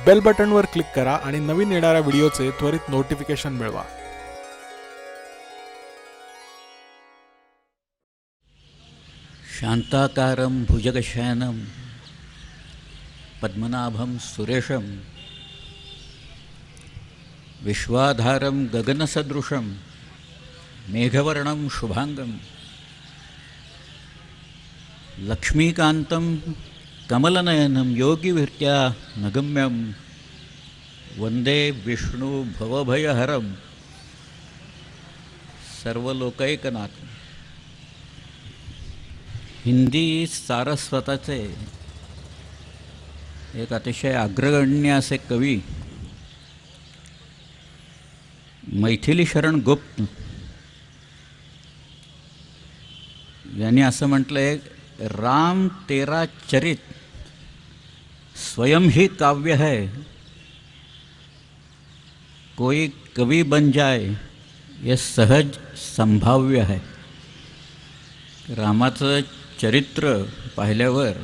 Bell बटनवर click करा आणि नवीन येणाऱ्या व्हिडिओचे त्वरित नोटिफिकेशन मिळवा. शांताकारं भुजगशयनं पद्मनाभं सुरेशं विश्वाधारं गगनसदृशं मेघवर्णं शुभांगं लक्ष्मीकान्तं कमलनयनं योगिविरत्या नगम्यं वंदे विष्णु भवभयहरं सर्वलोकैकनाथं. हिंदी सारस्वताचे एक अतिशय अग्रगण्य असे कवी मैथिली शरण गुप्त यांनी असं म्हटलं आहे, राम तेरा चरित स्वयं ही काव्य है, कोई कवि बन जाए ये सहज संभाव्य है. रामाचं चरित्र पाहिल्यावर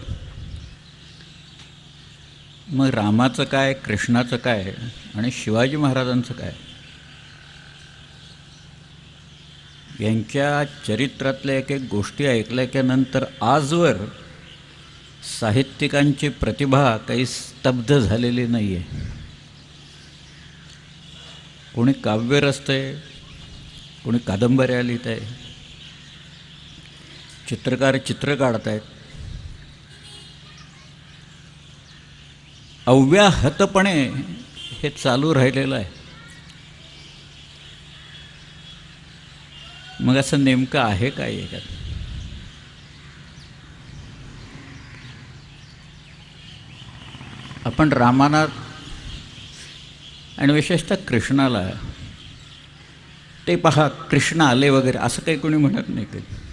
मग रामाचं काय, कृष्णाचं काय आणि शिवाजी महाराजांचं काय, यांच्या चरित्रातल्या एक एक गोष्टी ऐकल्यानंतर आजवर साहित्यिकांची प्रतिभा काही स्तब्ध झालेली नाही आहे. कोणी काव्य रचतंय, कोणी कादंबऱ्या लिहित आहे, चित्रकार चित्र काढत आहेत. अव्याहतपणे हे चालू राहिलेलं आहे. मग असं नेमकं आहे काय याच्यात? आपण रामाना आणि विशेषतः कृष्णाला ते पहा कृष्ण आले वगैरे असं काही कोणी म्हणत नाही कधी.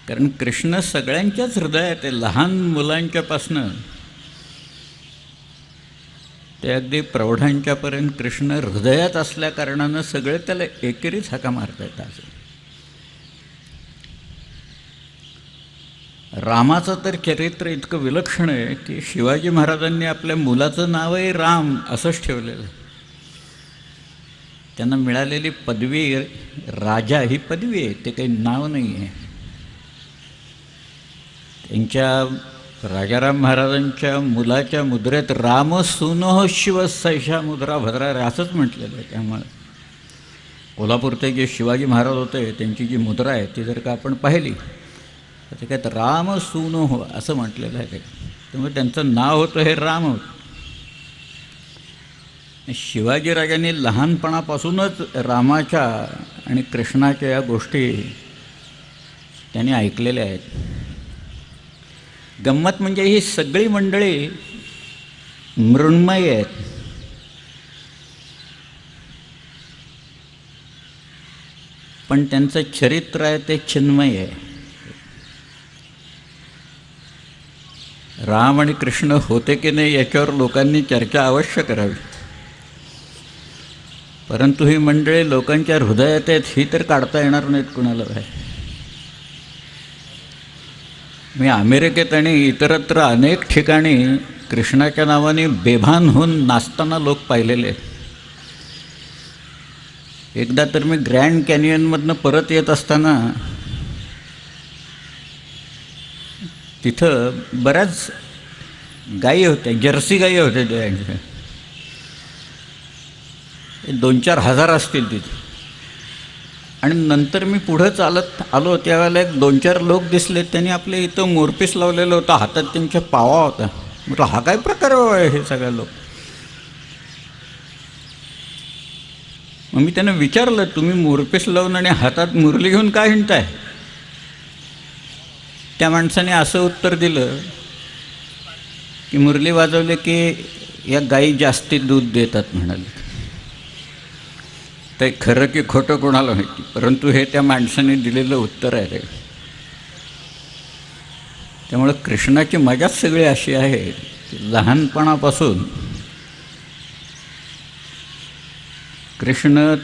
कारण कृष्ण सगळ्यांच्याच हृदयात आहे. लहान मुलांच्यापासनं ते अगदी प्रौढांच्यापर्यंत कृष्ण हृदयात असल्याकारणानं सगळे त्याला एकेरीच हाका मारता येतात. रामाचं तर चरित्र इतकं विलक्षण आहे की शिवाजी महाराजांनी आपल्या मुलाचं नावही राम असंच ठेवलेलं आहे. त्यांना मिळालेली पदवी राजा ही पदवी आहे, ते काही नाव नाही आहे. त्यांच्या राजाराम महाराजांच्या मुलाच्या मुद्रेत राम सुनो शिव सैषा मुद्रा भद्रा असंच म्हटलेलं आहे. त्यामुळे कोल्हापूरचे जे शिवाजी महाराज होते त्यांची जी मुद्रा आहे ती जर का आपण पाहिली तर ते काय राम सुनो हो असं म्हटलेलं आहे. त्यामुळे त्यांचं नाव होतं हे राम होतं. शिवाजीराजांनी लहानपणापासूनच रामाच्या आणि कृष्णाच्या या गोष्टी त्यांनी ऐकलेल्या आहेत. गंमत म्हणजे ही सगळी मंडळी मृण्मय आहेत. पण त्यांचं चरित्र आहे ते चिन्मय आहे. राम आणि कृष्ण होते की नाही याच्यावर लोकांनी चर्चा अवश्य करावी. परंतु ही मंडळी लोकांच्या हृदयात आहेत ही तर काढता येणार नाहीत कुणाला. मी अमेरिकेत आणि इतरत्र अनेक ठिकाणी कृष्णाच्या नावाने बेभान होऊन नाचताना लोक पाहिलेले आहेत. एकदा तर मी ग्रँड कॅनियनमधनं परत येत असताना तिथं बऱ्याच गायी होत्या, जर्सी गायी होत्या. त्यांच्या 2-4 हजार असतील तिथे. आणि नंतर मी पुढं चालत आलो त्यावेळेला एक 2-4 लोक दिसले. त्यांनी आपल्या इथं मोरपीस लावलेलं होतं, हातात त्यांच्या पावा होता. म्हटलं हा काय प्रकार आहे हे सगळे लोक. मग मी त्यांना विचारलं, तुम्ही मोरपीस लावून आणि हातात मुरली घेऊन काय हिंडताय? त्या माणसाने असं उत्तर दिलं की मुरली वाजवले की या गायी जास्ती दूध देतात म्हणाले. ते खरं की खोटं कोणाला माहिती, परंतु हे त्या माणसाने दिलेलं उत्तर आहे. त्यामुळे कृष्णाची मजाच सगळी अशी आहे की लहानपणापासून कृष्ण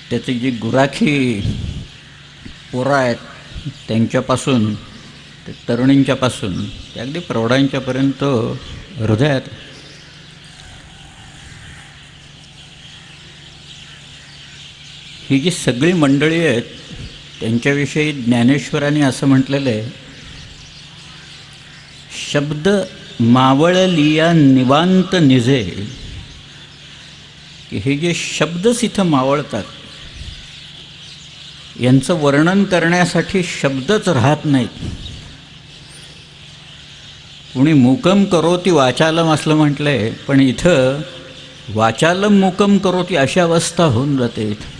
त्याची जी गुराखी पोरं आहेत त्यांच्यापासून ते तरुणींच्यापासून ते अगदी प्रौढांच्यापर्यंत हृदयात. ही जी सगळी मंडळी आहेत त्यांच्याविषयी ज्ञानेश्वरांनी असं म्हटलेलं आहे, शब्द मावळलिया निवांत निजे, की हे जे शब्दच इथं मावळतात यांचं वर्णन करण्यासाठी शब्दच राहत नाहीत. कुणी मूकम करोती वाचालम असलं म्हटलं आहे, पण इथं वाचालम मूकम करोती अशी अवस्था होऊन जाते. इथं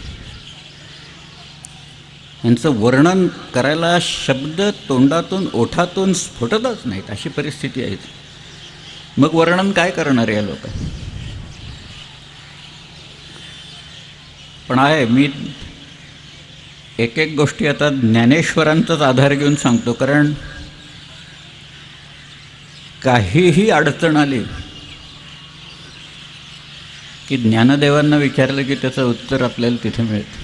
यांचं वर्णन करायला शब्द तोंडातून ओठातून स्फुटतच नाहीत, अशी परिस्थिती आहे. मग वर्णन काय करणार या लोक? पण आहे, मी एक एक गोष्टी आता ज्ञानेश्वरांचाच आधार घेऊन सांगतो, कारण काहीही अडचण आली की ज्ञानदेवांना विचारलं की त्याचं उत्तर आपल्याला तिथे मिळतं.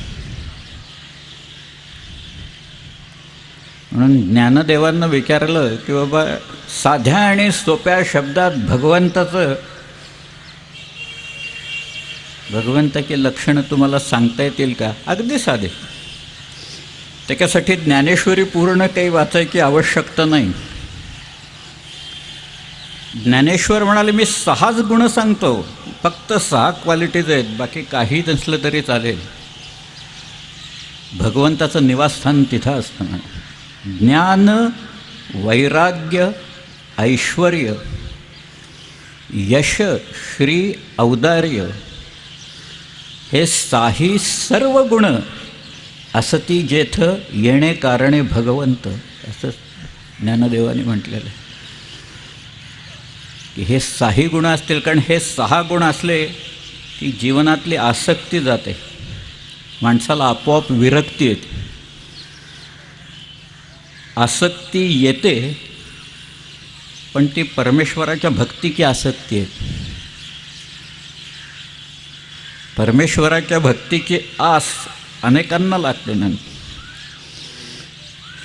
म्हणून ज्ञानदेवांना विचारलं की बाबा साध्या आणि सोप्या शब्दात भगवंताची लक्षणं तुम्हाला सांगता येतील का? अगदी साधे. त्याच्यासाठी ज्ञानेश्वरी पूर्ण काही वाचायची आवश्यकता नाही. ज्ञानेश्वर म्हणाले मी 6च गुण सांगतो, फक्त 6 क्वालिटीज आहेत, बाकी काही नसलं तरी चालेल. भगवंताचं निवासस्थान तिथं असतं. ज्ञान, वैराग्य, ऐश्वर्य, यश, श्री, औदार्य हे 6ही सर्व गुण असती जेथ येणे कारणे भगवंत, असं ज्ञानदेवाने म्हटलेलं आहे. की हे 6ही गुण असतील, कारण हे 6 गुण असले की जीवनातली आसक्ती जाते, माणसाला आपोआप विरक्ती येते. आसक्ती येते पण ती परमेश्वराच्या भक्तीची आसक्ती आहे. परमेश्वराच्या भक्तीची आस अनेकांना लागते. नंतर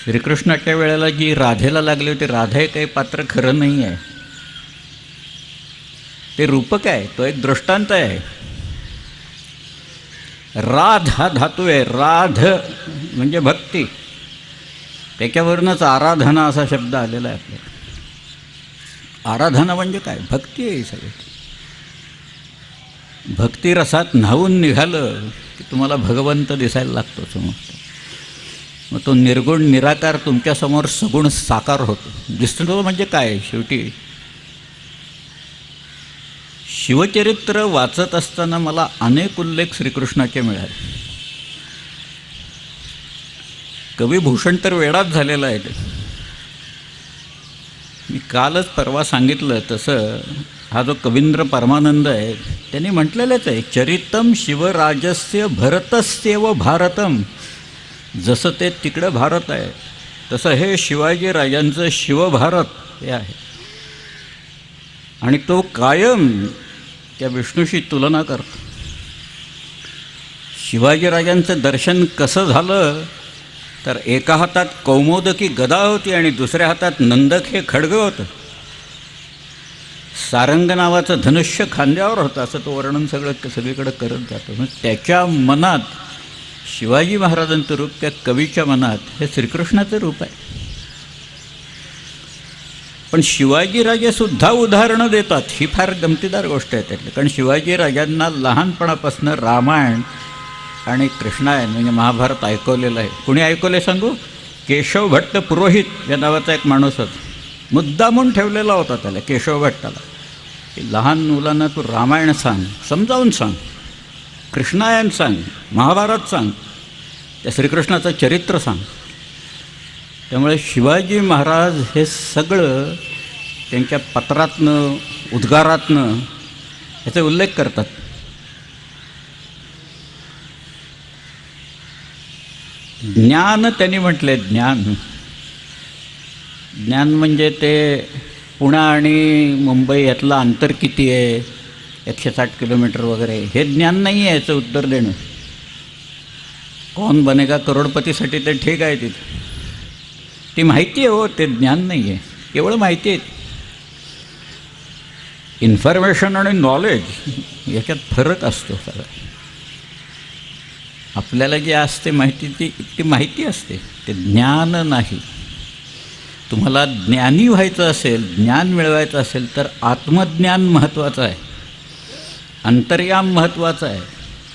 श्रीकृष्णाच्या वेळेला जी राधेला लागली होती, राधा हे काही पात्र खरं नाही आहे, ते रूपक आहे, तो एक दृष्टांत आहे. राध हा धातू आहे, राध म्हणजे भक्ती, त्याच्यावरूनच आराधना असा शब्द आलेला आहे आपल्याला. आराधना म्हणजे काय? भक्ती आहे. सगळी भक्तिरसात न्हावून निघालं की तुम्हाला भगवंत दिसायला लागतो समोर. मग तो निर्गुण निराकार तुमच्यासमोर सगुण साकार होतो. दिसतो म्हणजे काय? शेवटी शिवचरित्र वाचत असताना मला अनेक उल्लेख श्रीकृष्णाचे मिळाले. कवी भूषण तर वेडाच झालेला आहे. मी कालच परवा सांगितलं तसं हा जो कवींद्र परमानंद आहे त्यांनी म्हटलेलंच आहे, चरितम शिवराजस्य भरतस्येव भारतम. जसं ते तिकडं भारत आहे तसं हे शिवाजी राजांचं शिवभारत हे आहे. आणि तो कायम त्या विष्णूशी तुलना करतो. शिवाजीराजांचं दर्शन कसं झालं तर एका हातात कौमोदकी गदा होती आणि दुसऱ्या हातात नंदक हे खड्ग होतं. सारंग नावाचं धनुष्य खांद्यावर होतं. असं तो वर्णन सगळीकडे करत जातो. मग त्याच्या मनात शिवाजी महाराजांचं रूप, त्या कवीच्या मनात हे श्रीकृष्णाचं रूप आहे. पण शिवाजीराजेसुद्धा उदाहरणं देतात. ही फार गमतीदार गोष्ट आहे त्यातली. कारण शिवाजीराजांना लहानपणापासून रामायण आणि कृष्णायन म्हणजे महाभारत ऐकवलेलं आहे. कुणी ऐकवले सांगू? केशव भट्ट पुरोहित या नावाचा एक माणूस होता. मुद्दामून ठेवलेला होता त्याला, केशव भट्टाला, की लहान मुलांना तू रामायण सांग, समजावून सांग, कृष्णायन सांग, महाभारत सांग, त्या श्रीकृष्णाचं चरित्र सांग. त्यामुळे शिवाजी महाराज हे सगळं त्यांच्या पत्रातनं उद्गारातनं याचे उल्लेख करतात. ज्ञान त्यांनी म्हटले. ज्ञान म्हणजे ते पुणे आणि मुंबई यातलं अंतर किती आहे, 160 किलोमीटर वगैरे, हे ज्ञान नाही आहे याचं उत्तर देणं. कौन बनेगा करोडपतीसाठी ते ठीक आहे तिथं, ती माहिती आहे हो, ते ज्ञान नाही आहे, केवळ माहिती आहे. इन्फॉर्मेशन आणि नॉलेज याच्यात फरक असतो सगळा. आपल्याला जे असते माहिती ती माहिती असते, ते ज्ञान नाही. तुम्हाला ज्ञानी व्हायचं असेल, ज्ञान मिळवायचं असेल तर आत्मज्ञान महत्त्वाचं आहे, अंतर्याम महत्त्वाचं आहे.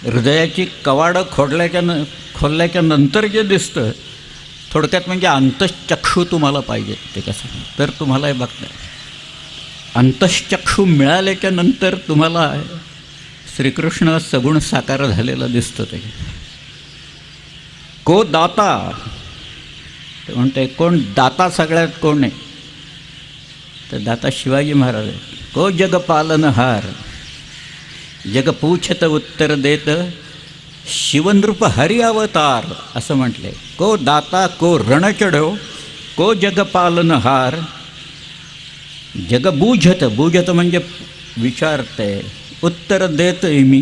हृदयाची कवाडं खोलल्याच्या नंतर जे दिसतं, थोडक्यात म्हणजे अंतश्चक्षू तुम्हाला पाहिजे. ते कसं तर तुम्हाला हे बघता, अंतश्चक्षू मिळाल्याच्या नंतर तुम्हाला श्रीकृष्ण सगुण साकार झालेलं दिसतं. ते को दाता, ते म्हणते कोण दाता सगळ्यात कोण आहे, तर दाता शिवाजी महाराज आहे. को जग पालनहार, जग पूछत उत्तर देत, शिवनृप हरि अवतार असं म्हटले. को दाता को रण चढो, को जग पालनहार, जग बूझत, बूझत म्हणजे विचारते, उत्तर देत मी,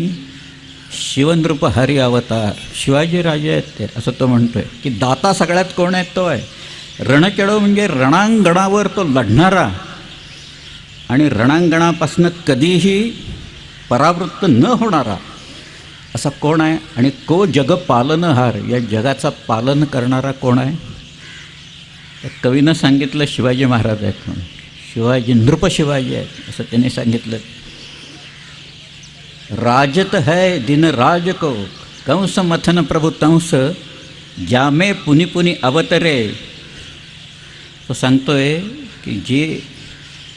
शिवनृप हरि अवतार. शिवाजी राजे आहेत ते, असं तो म्हणतोय की दाता सगळ्यात कोण आहेत, तो आहे. रणचढो म्हणजे रणांगणावर तो लढणारा आणि रणांगणापासून कधीही परावृत्त न होणारा असा कोण आहे. आणि को जग पालनहार, या जगाचा पालन करणारा कोण आहे. त्या कवीनं सांगितलं शिवाजी महाराज आहेत म्हणून. शिवाजी नृप शिवाजी आहेत असं त्याने सांगितलं. राजत है दिन राज को, कंस मथन प्रभु तंस, जामे पुनि पुनि अवतरे. तो सांगतोय की जे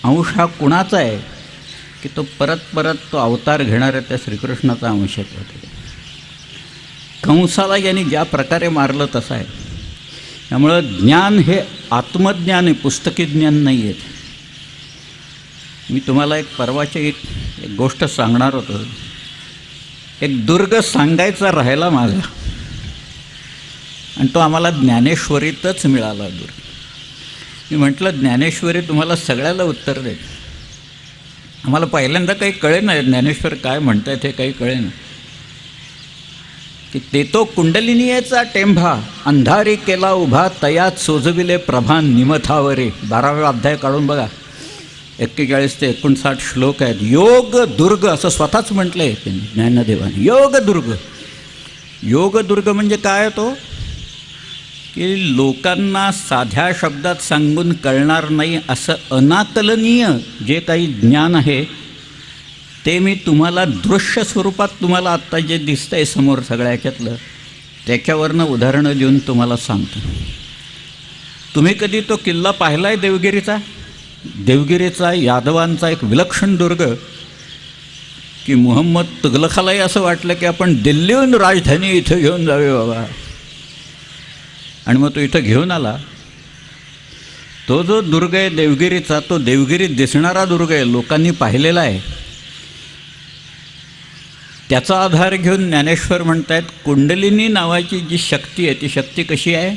अंश हा कुणाचा आहे, की तो परत परत तो अवतार घेणारा त्या श्रीकृष्णाचा अंश आहे. कंसाला यांनी ज्या प्रकारे मारलं तसं आहे. त्यामुळं ज्ञान हे आत्मज्ञान आहे, पुस्तकी ज्ञान नाही आहे. मी तुम्हाला एक परवाची एक गोष्ट सांगणार होतो. एक दुर्ग सांगायचा राहिला माझा, आणि तो आम्हाला ज्ञानेश्वरीतच मिळाला दुर्ग. मी म्हटलं ज्ञानेश्वरी तुम्हाला सगळ्याला उत्तर देत. आम्हाला पहिल्यांदा काही कळे नाही ज्ञानेश्वर काय म्हणतात हे काही कळे ना, की ते तो कुंडलिनीचा टेंभा, अंधारी केला उभा, तयात सोजविले प्रभा निमथावरे. 12वा अध्याय काढून बघा, 41 ते 59 श्लोक आहेत. योग दुर्ग असं स्वतःच म्हटलं आहे त्यांनी, ज्ञानदेवाने. योग दुर्ग, योग दुर्ग म्हणजे काय तो, की लोकांना साध्या शब्दात सांगून कळणार नाही असं अनाकलनीय जे काही ज्ञान आहे ते मी तुम्हाला दृश्य स्वरूपात तुम्हाला आत्ता जे दिसतं आहे समोर सगळ्या ह्याच्यातलं, त्याच्यावरनं उदाहरणं देऊन तुम्हाला सांगतो. तुम्ही कधी तो किल्ला पाहिला आहे देवगिरीचा? देवगिरीचा यादवांचा एक विलक्षण दुर्ग, की मुहम्मद तुघलकालाही असं वाटलं की आपण दिल्लीहून राजधानी इथं घेऊन जावे बाबा, आणि मग तो इथं घेऊन आला. तो जो दुर्ग आहे देवगिरीचा, तो देवगिरीत दिसणारा दुर्ग आहे, लोकांनी पाहिलेला आहे. त्याचा आधार घेऊन ज्ञानेश्वर म्हणत आहेत कुंडलिनी नावाची जी शक्ती आहे ती शक्ती कशी आहे.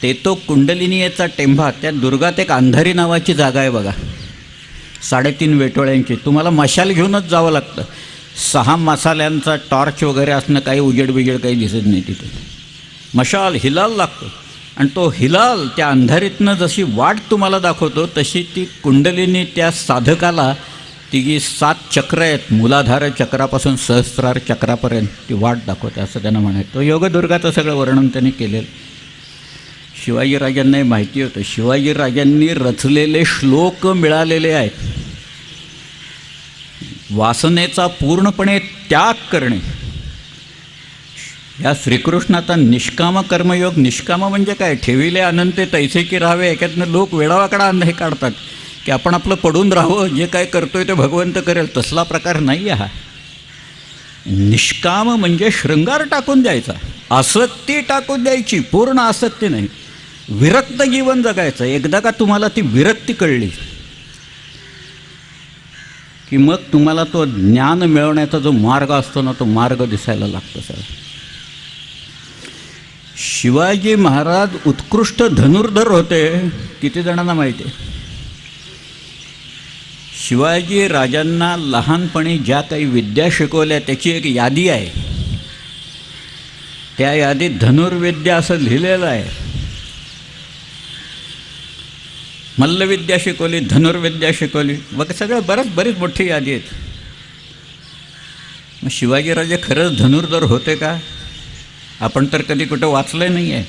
ते तो कुंडलिनीचा टेंभा, त्या दुर्गात एक अंधारी नावाची जागा आहे बघा, 3.5 वेटोळ्यांची. तुम्हाला मशाल घेऊनच जावं लागतं. 6 मसाल्यांचा टॉर्च वगैरे असणं, काही उजेड बिजेड काही दिसत नाही तिथे. मशाल हिलाल लागतो, आणि तो हिलाल त्या अंधारीतनं जशी वाट तुम्हाला दाखवतो तशी ती कुंडलिनी त्या साधकाला, ती जी 7 चक्र आहेत, मूलाधार चक्रापासून सहस्रार चक्रापर्यंत ती वाट दाखवते असं त्यांना म्हणायचं. तो योगदुर्गाचं सगळं वर्णन त्यांनी केलेलं. शिवाजीराजांनाही माहिती होतं. शिवाजीराजांनी रचलेले श्लोक मिळालेले आहेत. वासनेचा पूर्णपणे त्याग करणे, या श्रीकृष्णाचा निष्काम कर्मयोग. निष्काम म्हणजे काय, ठेविले अनंते तैसे की राहावे. याच्यातनं लोक वेडावाकडा हे काढतात की आपण आपलं पडून राहावं, जे काय करतोय ते भगवंत करेल. तसला प्रकार नाही आहे हा. निष्काम म्हणजे शृंगार टाकून द्यायचा, आसक्ती टाकून द्यायची, पूर्ण आसक्ती नाही. विरक्त जीवन जगायचं. एकदा का तुम्हाला ती विरक्ती कळली की मग तुम्हाला तो ज्ञान मिळवण्याचा जो मार्ग असतो ना, तो मार्ग दिसायला लागतो सर. शिवाजी महाराज उत्कृष्ट धनुर्धर होते, किती जणांना माहिती आहे. शिवाजी राजांना लहानपणी ज्या काही विद्या शिकवल्या त्याची एक यादी आहे. त्या यादीत धनुर्विद्या असं लिहिलेलं आहे. मल्लविद्या शिकवली, धनुर्विद्या शिकवली, बघ सगळं बरीच मोठी यादी आहेत. मग शिवाजीराजे खरंच धनुर्धर होते का? आपण तर कधी कुठं वाचलं नाही आहे.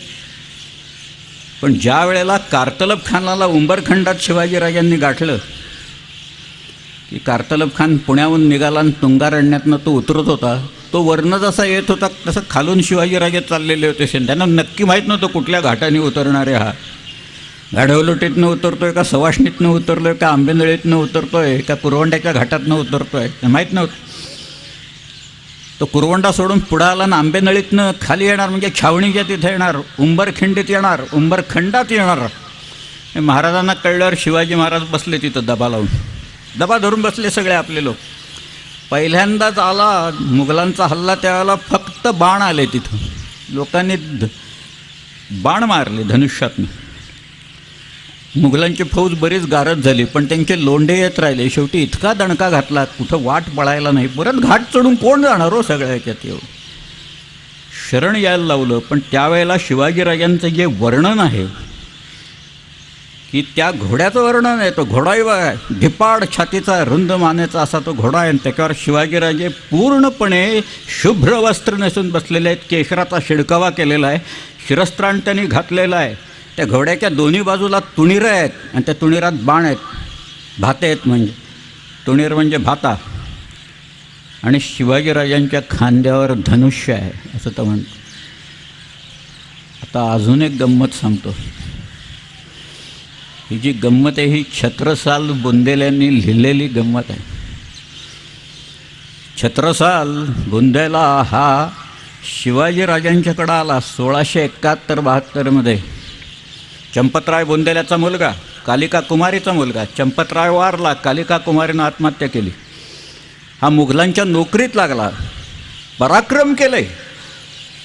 पण ज्या वेळेला कार्तलब खानाला उंबरखंडात शिवाजीराजांनी गाठलं की कार्तलब खान पुण्याहून निघाला आणि तुंगारण्यातनं तो उतरत होता, तो वर्ण जसा येत होता तसं खालून शिवाजीराजे चाललेले होते. त्यांना नक्की माहीत नव्हतं कुठल्या घाटाने उतरणारे हा. गाढवलोटीतनं उतरतोय का सवाष्णीतनं उतरलोय का आंबेनळीतनं उतरतोय का कुरवंड्याच्या घाटातनं उतरतोय ते माहीत नव्हतं. तो कुरवंडा सोडून पुढं आला ना आंबेनळीतनं खाली येणार म्हणजे छावणीच्या तिथे येणार, उंबरखिंडीत येणार, उंबरखंडात येणार. हे महाराजांना कळल्यावर शिवाजी महाराज बसले तिथं दबा लावून, दबा धरून बसले सगळे आपले लोक. पहिल्यांदाच आला मुघलांचा हल्ला त्यावेळेला फक्त बाण आले तिथं, लोकांनी बाण मारले धनुष्यातनं. मुघलांची फौज बरीच गारद झाली पण त्यांचे लोंढे येत राहिले. शेवटी इतका दणका घातला कुठं वाट पळायला नाही. परत घाट चढून कोण जाणार हो सगळ्या ह्याच्यात एवढं. शरण यायला लावलं. पण त्यावेळेला शिवाजीराजांचं जे वर्णन आहे की त्या घोड्याचं वर्णन आहे, तो घोडाही बघा धिपाड छातीचा रुंद मानेचा असा तो घोडा आहे. त्याच्यावर शिवाजीराजे पूर्णपणे शुभ्र वस्त्र नेसून बसलेले आहेत, केशराचा शिडकावा केलेला आहे, शिरस्त्राण त्यांनी घातलेला आहे. त्या घोड्याच्या दोन्ही बाजूला तुणीरं आहेत आणि त्या तुणीरात बाण आहेत, भाते आहेत. म्हणजे तुणीर म्हणजे भाता. आणि शिवाजीराजांच्या खांद्यावर धनुष्य आहे असं तर म्हणतो. आता अजून एक गंमत सांगतो. ही जी गंमत आहे ही छत्रसाल बुंदेल्यांनी लिहिलेली गंमत आहे. छत्रसाल बुंदेला हा शिवाजीराजांच्याकडं आला 1671-72 चंपतराय बुंदेल्याचा मुलगा, कालिका कुमारीचा मुलगा. चंपतराय वारला, कालिका कुमारीनं आत्महत्या केली. हा मुघलांच्या नोकरीत लागला, पराक्रम केले,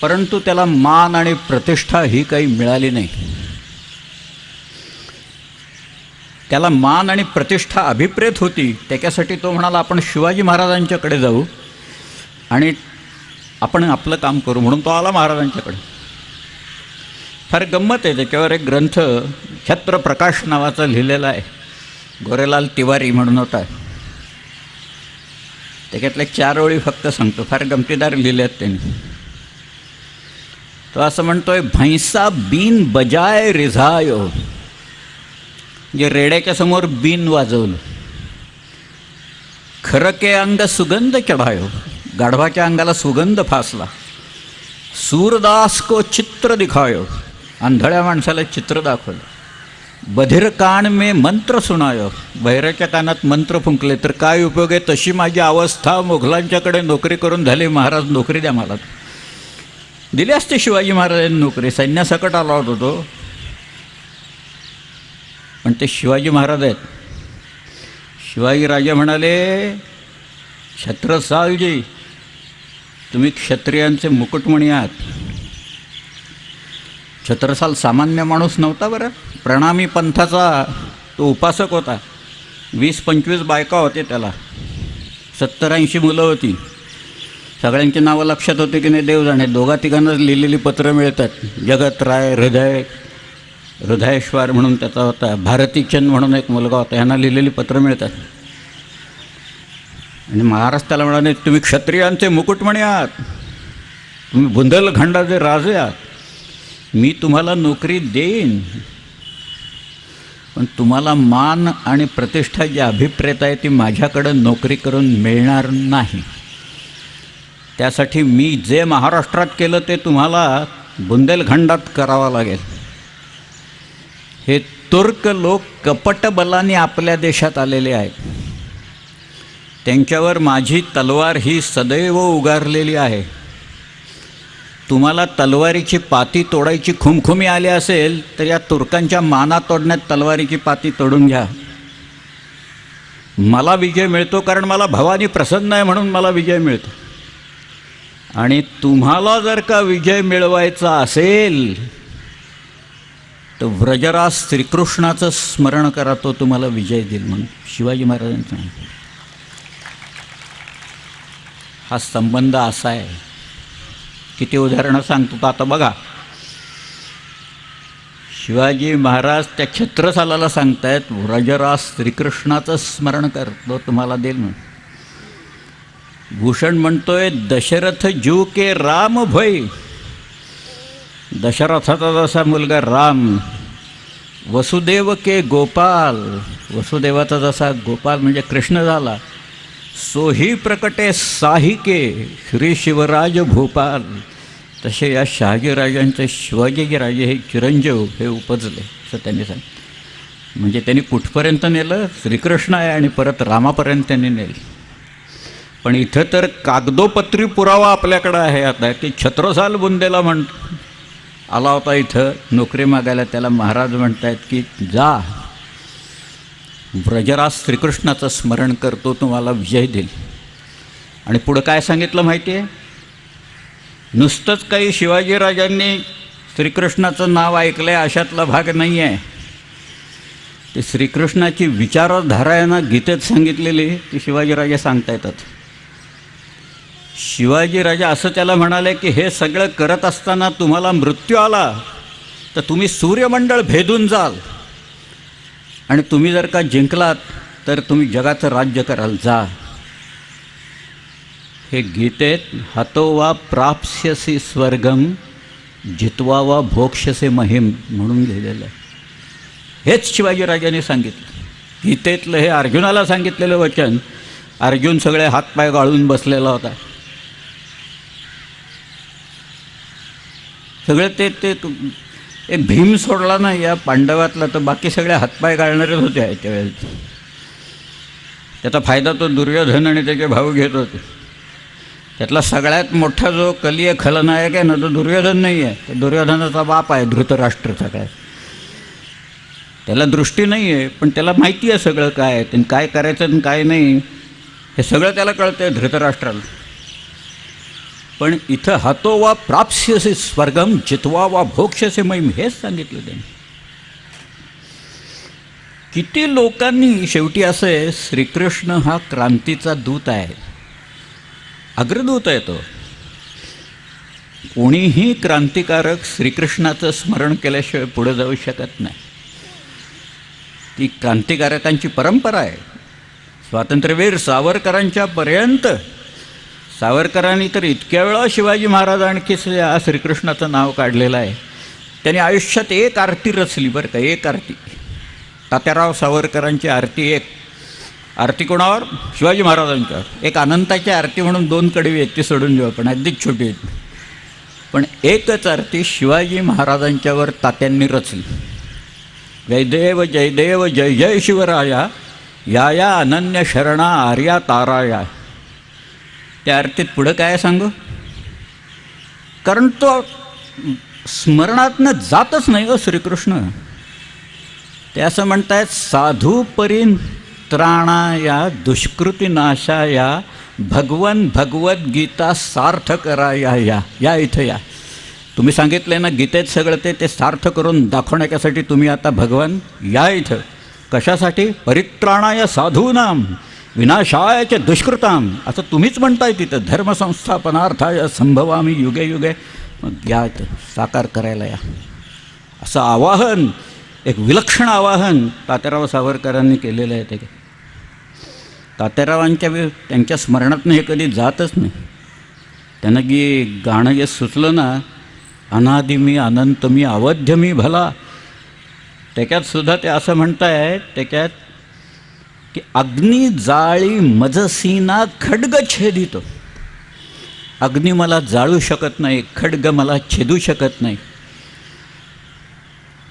परंतु त्याला मान आणि प्रतिष्ठा ही काही मिळाली नाही. त्याला मान आणि प्रतिष्ठा अभिप्रेत होती. त्याच्यासाठी तो म्हणाला आपण शिवाजी महाराजांच्याकडे जाऊ आणि आपण आपलं काम करू. म्हणून तो आला महाराजांच्याकडे. फार गंमत आहे. त्याच्यावर एक ग्रंथ छत्रप्रकाश नावाचा लिहिलेला आहे, गोरेलाल तिवारी म्हणून होता. त्याच्यातल्या 4 ओळी फक्त सांगतो, फार गमतीदार लिहिले आहेत त्यांनी. तो असं म्हणतोय, भैंसा बीन बजाय रिझायो, जे रेड्याच्या समोर बीन वाजवलं. खरके अंग सुगंध चढायो, गाढवाच्या अंगाला सुगंध फासला. सूरदास को चित्र दिखायो, आंधळ्या माणसाला चित्र दाखवलं. बधिर कान में मंत्र सुनायो, बहिराच्या कानात मंत्र फुंकले. तर काय उपयोग आहे, तशी माझी अवस्था, मुघलांच्याकडे नोकरी करून झाली, महाराज नोकरी द्या मला. दिली असते शिवाजी महाराजांनी नोकरी, सैन्यासकट आला होता तो. पण ते शिवाजी महाराज आहेत. शिवाजीराजे म्हणाले, छत्रसालजी तुम्ही क्षत्रियांचे मुकुटमणी आहात. छत्रसाल सामान्य माणूस नव्हता बरं, प्रणामी पंथाचा तो उपासक होता. 20-25 बायका होते त्याला, 70-80 मुलं होती. सगळ्यांची नावं लक्षात होते की नाही देव जाणे. 2-3 लिहिलेली पत्रं मिळतात. जगतराय, हृदयेश्वर म्हणून त्याचा होता, भारतीचंद म्हणून एक मुलगा होता, यांना लिहिलेली पत्रं मिळतात. आणि महाराज त्याला म्हणाले, तुम्ही क्षत्रियांचे मुकुटमणी आहात, तुम्ही बुंदेलखंडाचे राजे आहात, मी तुम्हाला नोकरी देईन, पण तुम्हाला मान आणि प्रतिष्ठा जी अभिप्रेत आहे ती माझ्याकडं नोकरी करून मिळणार नाही. त्यासाठी मी जे महाराष्ट्रात केलं ते तुम्हाला बुंदेलखंडात करावं लागेल. हे तुर्क लोक कपटबलाने आपल्या देशात आलेले आहेत. त्यांच्यावर माझी तलवार ही सदैव उगारलेली आहे. तुम्हाला तलवारीची पाती तोडायची खुमखुमी आली असेल तर या तुर्कांच्या माना तोडण्यात तलवारीची पाती तोडून घ्या. मला विजय मिळतो कारण मला भवानी प्रसन्न आहे म्हणून मला विजय मिळतो. आणि तुम्हाला जर का विजय मिळवायचा असेल तर व्रजराज श्रीकृष्णाचं स्मरण करा, तो तुम्हाला विजय देईल म्हणून शिवाजी महाराजांचा हा संबंध असा आहे. किती उदाहरणं सांगतो तर आता बघा. शिवाजी महाराज त्या छत्रसालाला सांगतायत, व्रजराज श्रीकृष्णाचं स्मरण कर, तो तुम्हाला देईल म्हणून. भूषण म्हणतोय, दशरथ जीव के राम भय. दशरथाचा जसा मुलगा राम, वसुदेव के गोपाल, वसुदेवाचा जसा गोपाल म्हणजे कृष्ण झाला, सोही प्रकटे साहिके श्री शिवराज भूपाल. तसे या शहाजीराजांचे शिवाजी राजे हे चिरंजीव हे उपजले असं त्यांनी सांगितलं. म्हणजे त्यांनी कुठपर्यंत नेलं? श्रीकृष्ण आहे आणि परत रामापर्यंत त्यांनी नेलं. पण इथं तर कागदोपत्री पुरावा आपल्याकडं आहे आता, की छत्रसाल बुंदेला आला होता इथं नोकरी मागायला. त्याला महाराज म्हणतायत की जा, व्रजराज श्रीकृष्णाचं स्मरण करतो, तुम्हाला विजय देईल. आणि पुढं काय सांगितलं माहिती आहे? नुसतंच काही शिवाजीराजांनी श्रीकृष्णाचं नाव ऐकलं आहे अशातला भाग नाही आहे. ते श्रीकृष्णाची विचारधारा आहे ना गीतेत सांगितलेली, ती शिवाजीराजे सांगता येतात. शिवाजीराजा असं त्याला म्हणाले की हे सगळं करत असताना तुम्हाला मृत्यू आला तर तुम्ही सूर्यमंडळ भेदून जाल, आणि तुम्ही जर का जिंकलात तर तुम्ही जगाचं राज्य कराल, जा. हे गीतेत हतो वा प्राप्स्यसी स्वर्गम जित्वा वा भोक्ष्यसे महिम म्हणून लिहिलेलं आहे. हेच शिवाजीराजांनी सांगितलं. गीतेतलं हे अर्जुनाला सांगितलेलं वचन, अर्जुन सगळे हातपाय गाळून बसलेला होता. सगळे ते एक भीम सोडला ना या पांडवातला, तर बाकी सगळे हातपाय गाळणारेच होते त्यावेळेस. त्याचा फायदा तो दुर्योधन आणि त्याचे भाऊ घेत होते. त्यातला सगळ्यात मोठा जो कलीय खलनायक आहे ना, तो दुर्योधन नाही आहे, तो दुर्योधनाचा बाप आहे धृतराष्ट्र. सगळ्यात त्याला दृष्टी नाही आहे, पण त्याला माहिती आहे सगळं काय आहे, त्यांनी काय करायचं आणि काय नाही हे सगळं त्याला कळतं आहे धृतराष्ट्राला. पण इथं हतो वा प्राप्स्यसे स्वर्गम जित्वा वा भोक्ष्यसे महिम हेच सांगितलं त्यांनी. किती लोकांनी, शेवटी असं आहे, श्रीकृष्ण हा क्रांतीचा दूत आहे, अग्रदूत आहे तो. कोणीही क्रांतिकारक श्रीकृष्णाचं स्मरण केल्याशिवाय पुढे जाऊ शकत नाही. ती क्रांतिकारकांची परंपरा आहे. स्वातंत्र्यवीर सावरकरांच्यापर्यंत, सावरकरांनी तर इतक्या वेळा शिवाजी महाराज आणखी श्रीकृष्णाचं नाव काढलेलं आहे. त्यांनी आयुष्यात एक आरती रचली बरं का, एक आरती. तात्याराव सावरकरांची आरती एक. आरती कोणावर? शिवाजी महाराजांच्यावर. एक अनंताची आरती म्हणून 2 कडवी आहेत, ती सोडून देऊ आपण, अगदीच छोटी आहेत. पण एकच आरती शिवाजी महाराजांच्यावर तात्यांनी रचली. जयदेव जयदेव जय जय शिवराया, या या अनन्य शरणा आर्या ताराया. त्या आरतीत पुढं काय सांगू? कारण तो स्मरणातनं जातच नाही हो श्रीकृष्ण. ते असं म्हणतायत, साधू परीन त्राणाया दुष्कृती नाशाया भगवन भगवद्गीता सार्थ कराया. या इथं या. तुम्ही सांगितलं ना गीतेत सगळं ते सार्थ करून दाखवण्यासाठी तुम्ही आता भगवान या इथं. कशासाठी? परित्राणाय साधूनाम विनाशायाच दुष्कृताम, असं तुम्हीच म्हणताय तिथं. धर्मसंस्थापनार्थाय संभवामी युगे युगे. मग या इथं साकार करायला या, असं आवाहन, एक विलक्षण आवाहन तात्याराव सावरकरांनी केलेलं आहे. ते तात्यारावांच्या त्यांच्या स्मरणातनं हे कधी जातच नाही. त्यांना की गाणं जे सुचलं ना, अनादि मी अनंत मी अवध्य मी भला, त्याच्यातसुद्धा ते असं म्हणताय त्याच्यात की अग्नी जाळी मजसीना खड्ग छेदितो. अग्नी मला जाळू शकत नाही, खड्ग मला छेदू शकत नाही.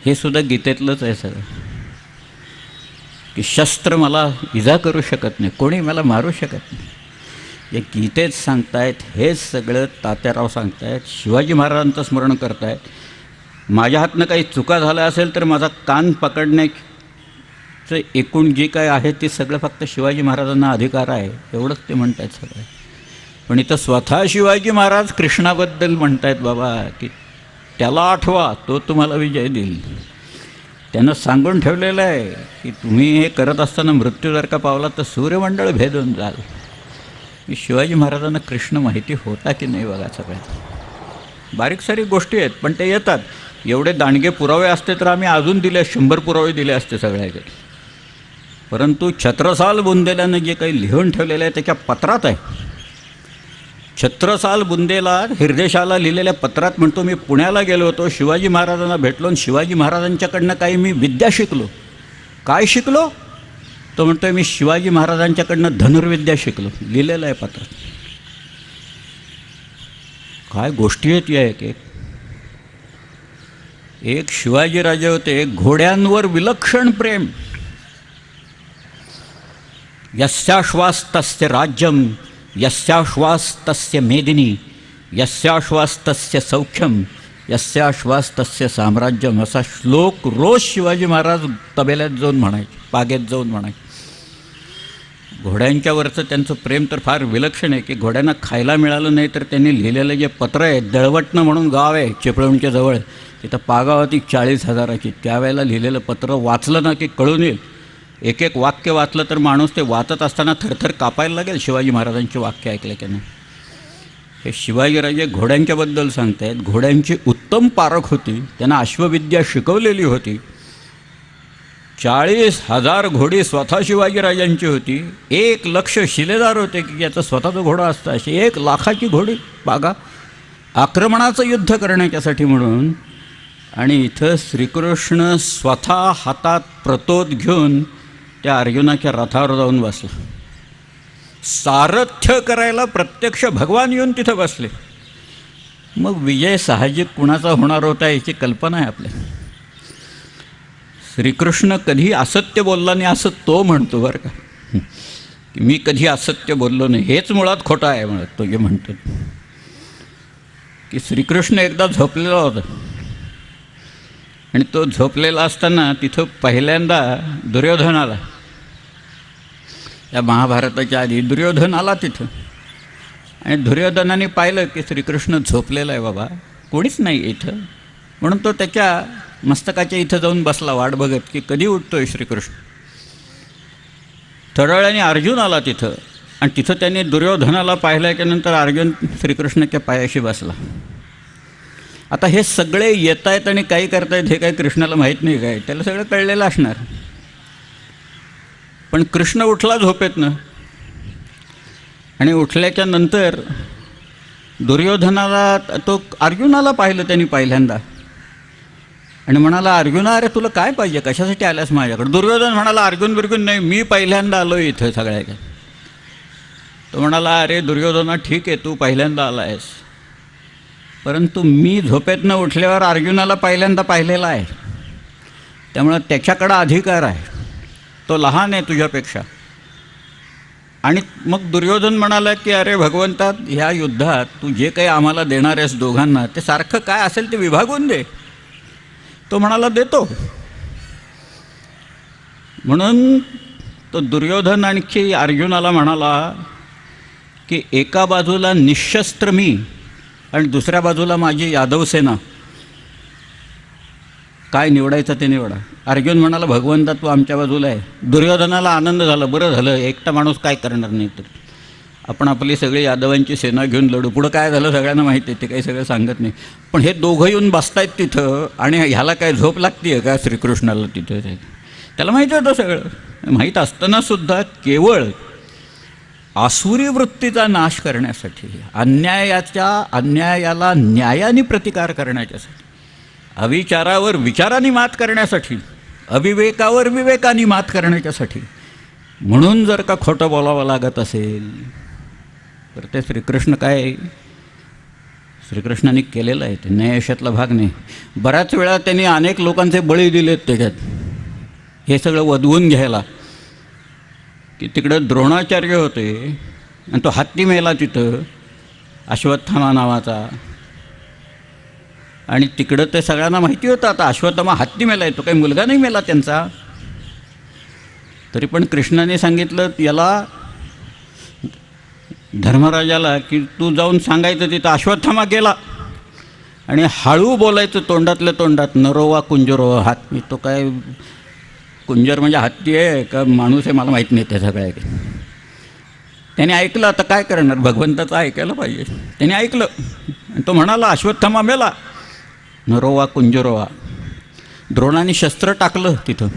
हे सुद्धा गीतेतलंच आहे सगळं, की शस्त्र मला इजा करू शकत नाही, कोणी मला मारू शकत नाही. हे गीतेत सांगतायत, हेच सगळं तात्याराव सांगतायत. शिवाजी महाराजांचं स्मरण करतायत. माझ्या हातनं काही चुका झाल्या असेल तर माझा कान पकडण्याचं एकूण जे काय आहे ते सगळं फक्त शिवाजी महाराजांना अधिकार आहे, एवढंच ते म्हणत आहेत सगळं. पण इथं स्वतः शिवाजी महाराज कृष्णाबद्दल म्हणत आहेत, बाबा की त्याला आठवा, तो तुम्हाला विजय देईल. त्यानं सांगून ठेवलेलं आहे की तुम्ही हे करत असताना मृत्यू जर का पावला तर सूर्यमंडळ भेदून जाल. शिवाजी महाराजांना कृष्ण माहिती होता की नाही बघा. सगळ्यात बारीक सारीक गोष्टी आहेत पण ते येतात. एवढे दांडगे पुरावे असते तर आम्ही अजून दिले 100 पुरावे दिले असते सगळ्याकडे. परंतु छत्रसाल बुंदेल्यानं जे काही लिहून ठेवलेलं आहे त्याच्या पत्रात आहे. छत्रसाल बुंदेला हिरदेशाला लिहिलेल्या पत्रात म्हणतो, मी पुण्याला गेलो होतो, शिवाजी महाराजांना भेटलो आणि शिवाजी महाराजांच्याकडनं काही मी विद्या शिकलो. काय शिकलो? तो म्हणतो मी शिवाजी महाराजांच्याकडनं धनुर्विद्या शिकलो. लिहिलेलं आहे पत्रात. काय गोष्टी आहेत या एक शिवाजीराजे होते, घोड्यांवर विलक्षण प्रेम. यस्याश्वास्तस्य राज्यम यस्याश्वास्तस्य मेदिनी यस्याश्वास्तस्य सौख्यम यस्याश्वास्तस्य साम्राज्यम असा श्लोक रोज शिवाजी महाराज तबेल्यात जाऊन म्हणायचे, बागेत जाऊन म्हणायचे. घोड्यांच्यावरचं त्यांचं प्रेम तर फार विलक्षण आहे की घोड्यांना खायला मिळालं नाही तर त्यांनी लिहिलेलं जे पत्र आहे, दळवटणं म्हणून गाव आहे चिपळूणच्या जवळ, तिथं पागा होती 40,000ची. त्यावेळेला लिहिलेलं पत्र वाचलं ना की कळून येईल. एक एक वाक्य वाचलं तर माणूस ते वाचत असताना थरथर कापायला लागेल शिवाजी महाराजांचे वाक्य ऐकले की नाही. हे शिवाजीराजे घोड्यांच्याबद्दल सांगतायत. घोड्यांची उत्तम पारख होती, त्यांना अश्वविद्या शिकवलेली होती. 40,000 घोडी स्वतः शिवाजीराजांची होती. 1,00,000 शिलेदार होते की याचं स्वतःचं घोडं असतं. अशी 1,00,000ची घोडी बागा आक्रमणाचं युद्ध करण्याच्यासाठी म्हणून. आणि इथं श्रीकृष्ण स्वतः हातात प्रतोद घेऊन त्या अर्जुनाच्या रथावर जाऊन बसला. सारथ्य करायला प्रत्यक्ष भगवान येऊन तिथं बसले. मग विजय साहजिक कुणाचा होणार होता याची कल्पना आहे आपल्या. श्रीकृष्ण कधी असत्य बोलला नाही असं तो म्हणतो बरं का, की मी कधी असत्य बोललो नाही, हेच मुळात खोटं आहे म्हणत तो जे म्हणतो. की श्रीकृष्ण एकदा झोपलेला होता आणि तो झोपलेला असताना तिथं पहिल्यांदा दुर्योधन आला. या महाभारताच्या आधी दुर्योधन आला तिथं आणि दुर्योधनाने पाहिलं की श्रीकृष्ण झोपलेला आहे बाबा, कोणीच नाही इथं. म्हणून तो त्याच्या मस्तकाच्या इथं जाऊन बसला वाट बघत की कधी उठतोय श्रीकृष्ण. थोड्या वेळाने अर्जुन आला तिथं आणि तिथं त्याने दुर्योधनाला पाहिल्याच्यानंतर अर्जुन श्रीकृष्णाच्या पायाशी बसला. आता हे सगळे येत आहेत आणि काही करतायत हे काही कृष्णाला माहीत नाही काय, त्याला सगळं कळलेलं असणार. पण कृष्ण उठला झोपेतनं आणि उठल्याच्या नंतर दुर्योधनाला तो अर्जुनाला पाहिलं त्यांनी पहिल्यांदा आणि म्हणाला, अर्जुना अरे तुला काय पाहिजे, कशासाठी आल्यास माझ्याकडे? दुर्योधन म्हणाला, अर्जुन बिर्गुन नाही, मी पहिल्यांदा आलो इथं सगळ्या. तो म्हणाला, अरे दुर्योधना ठीक आहे तू पहिल्यांदा आला आहेस, परंतु मी झोपेतनं उठल्यावर अर्जुनाला पहिल्यांदा पाहिलेला आहे, त्यामुळं त्याच्याकडं अधिकार आहे, तो लहान आहे तुझ्यापेक्षा. आणि मग दुर्योधन म्हणाला की अरे भगवंता, ह्या युद्धात तू जे काही आम्हाला देणार आहेस दोघांना ते सारखं काय असेल ते विभागून दे. तो म्हणाला देतो. म्हणून तो दुर्योधन आणखी अर्जुनाला म्हणाला की एका बाजूला निशस्त्र मी आणि दुसऱ्या बाजूला माझी यादव सेना, काय निवडायचं ते निवडा. अर्जुन म्हणाला, भगवंता तू आमच्या बाजूला आहे. दुर्योधनाला आनंद झाला, बरं झालं एकटा माणूस काय करणार नाही तर आपण आपली सगळी यादवांची सेना घेऊन लढू. पुढं काय झालं सगळ्यांना माहिती आहे, ते काही सगळं सांगत नाही. पण हे दोघं येऊन बसतायत तिथं आणि ह्याला काय झोप लागते आहे का श्रीकृष्णाला तिथं? त्याला माहिती होतं सगळं. माहीत असतानासुद्धा केवळ आसुरी वृत्तीचा नाश करण्यासाठी, अन्यायाला न्यायाने प्रतिकार करण्याच्यासाठी, अविचारावर विचाराने मात करण्यासाठी, अविवेकावर विवेकाने मात करण्याच्यासाठी, म्हणून जर का खोटं बोलावं लागत असेल तर ते श्रीकृष्ण काय श्रीकृष्णाने केलेलं आहे ते न्यायाशातला भाग नाही. बऱ्याच वेळा त्यांनी अनेक लोकांचे बळी दिलेत त्याच्यात, हे सगळं वधवून घ्यायला. की तिकडं द्रोणाचार्य होते आणि तो हत्ती मेला तिथं अश्वत्थामा नावाचा, आणि तिकडं ते सगळ्यांना माहिती होतं आता अश्वत्थामा हत्ती मेला आहे, तो काही मुलगा नाही मेला त्यांचा. तरी पण कृष्णाने सांगितलं याला, धर्मराजाला, की तू जाऊन सांगायचं तिथं अश्वत्थामा गेला आणि हळू बोलायचं तोंडातल्या तोंडात, नरोवा कुंजरोवा हत्ती. तो काय कुंजर म्हणजे हत्ती आहे का माणूस आहे मला माहीत नाही त्या सगळ्या. त्याने ऐकलं. आता काय करणार, भगवंताचं ऐकायला पाहिजे. त्याने ऐकलं आणि तो म्हणाला अश्वत्थामा मेला. नरोवा कुंजरोवा. द्रोणाने शस्त्र टाकलं तिथं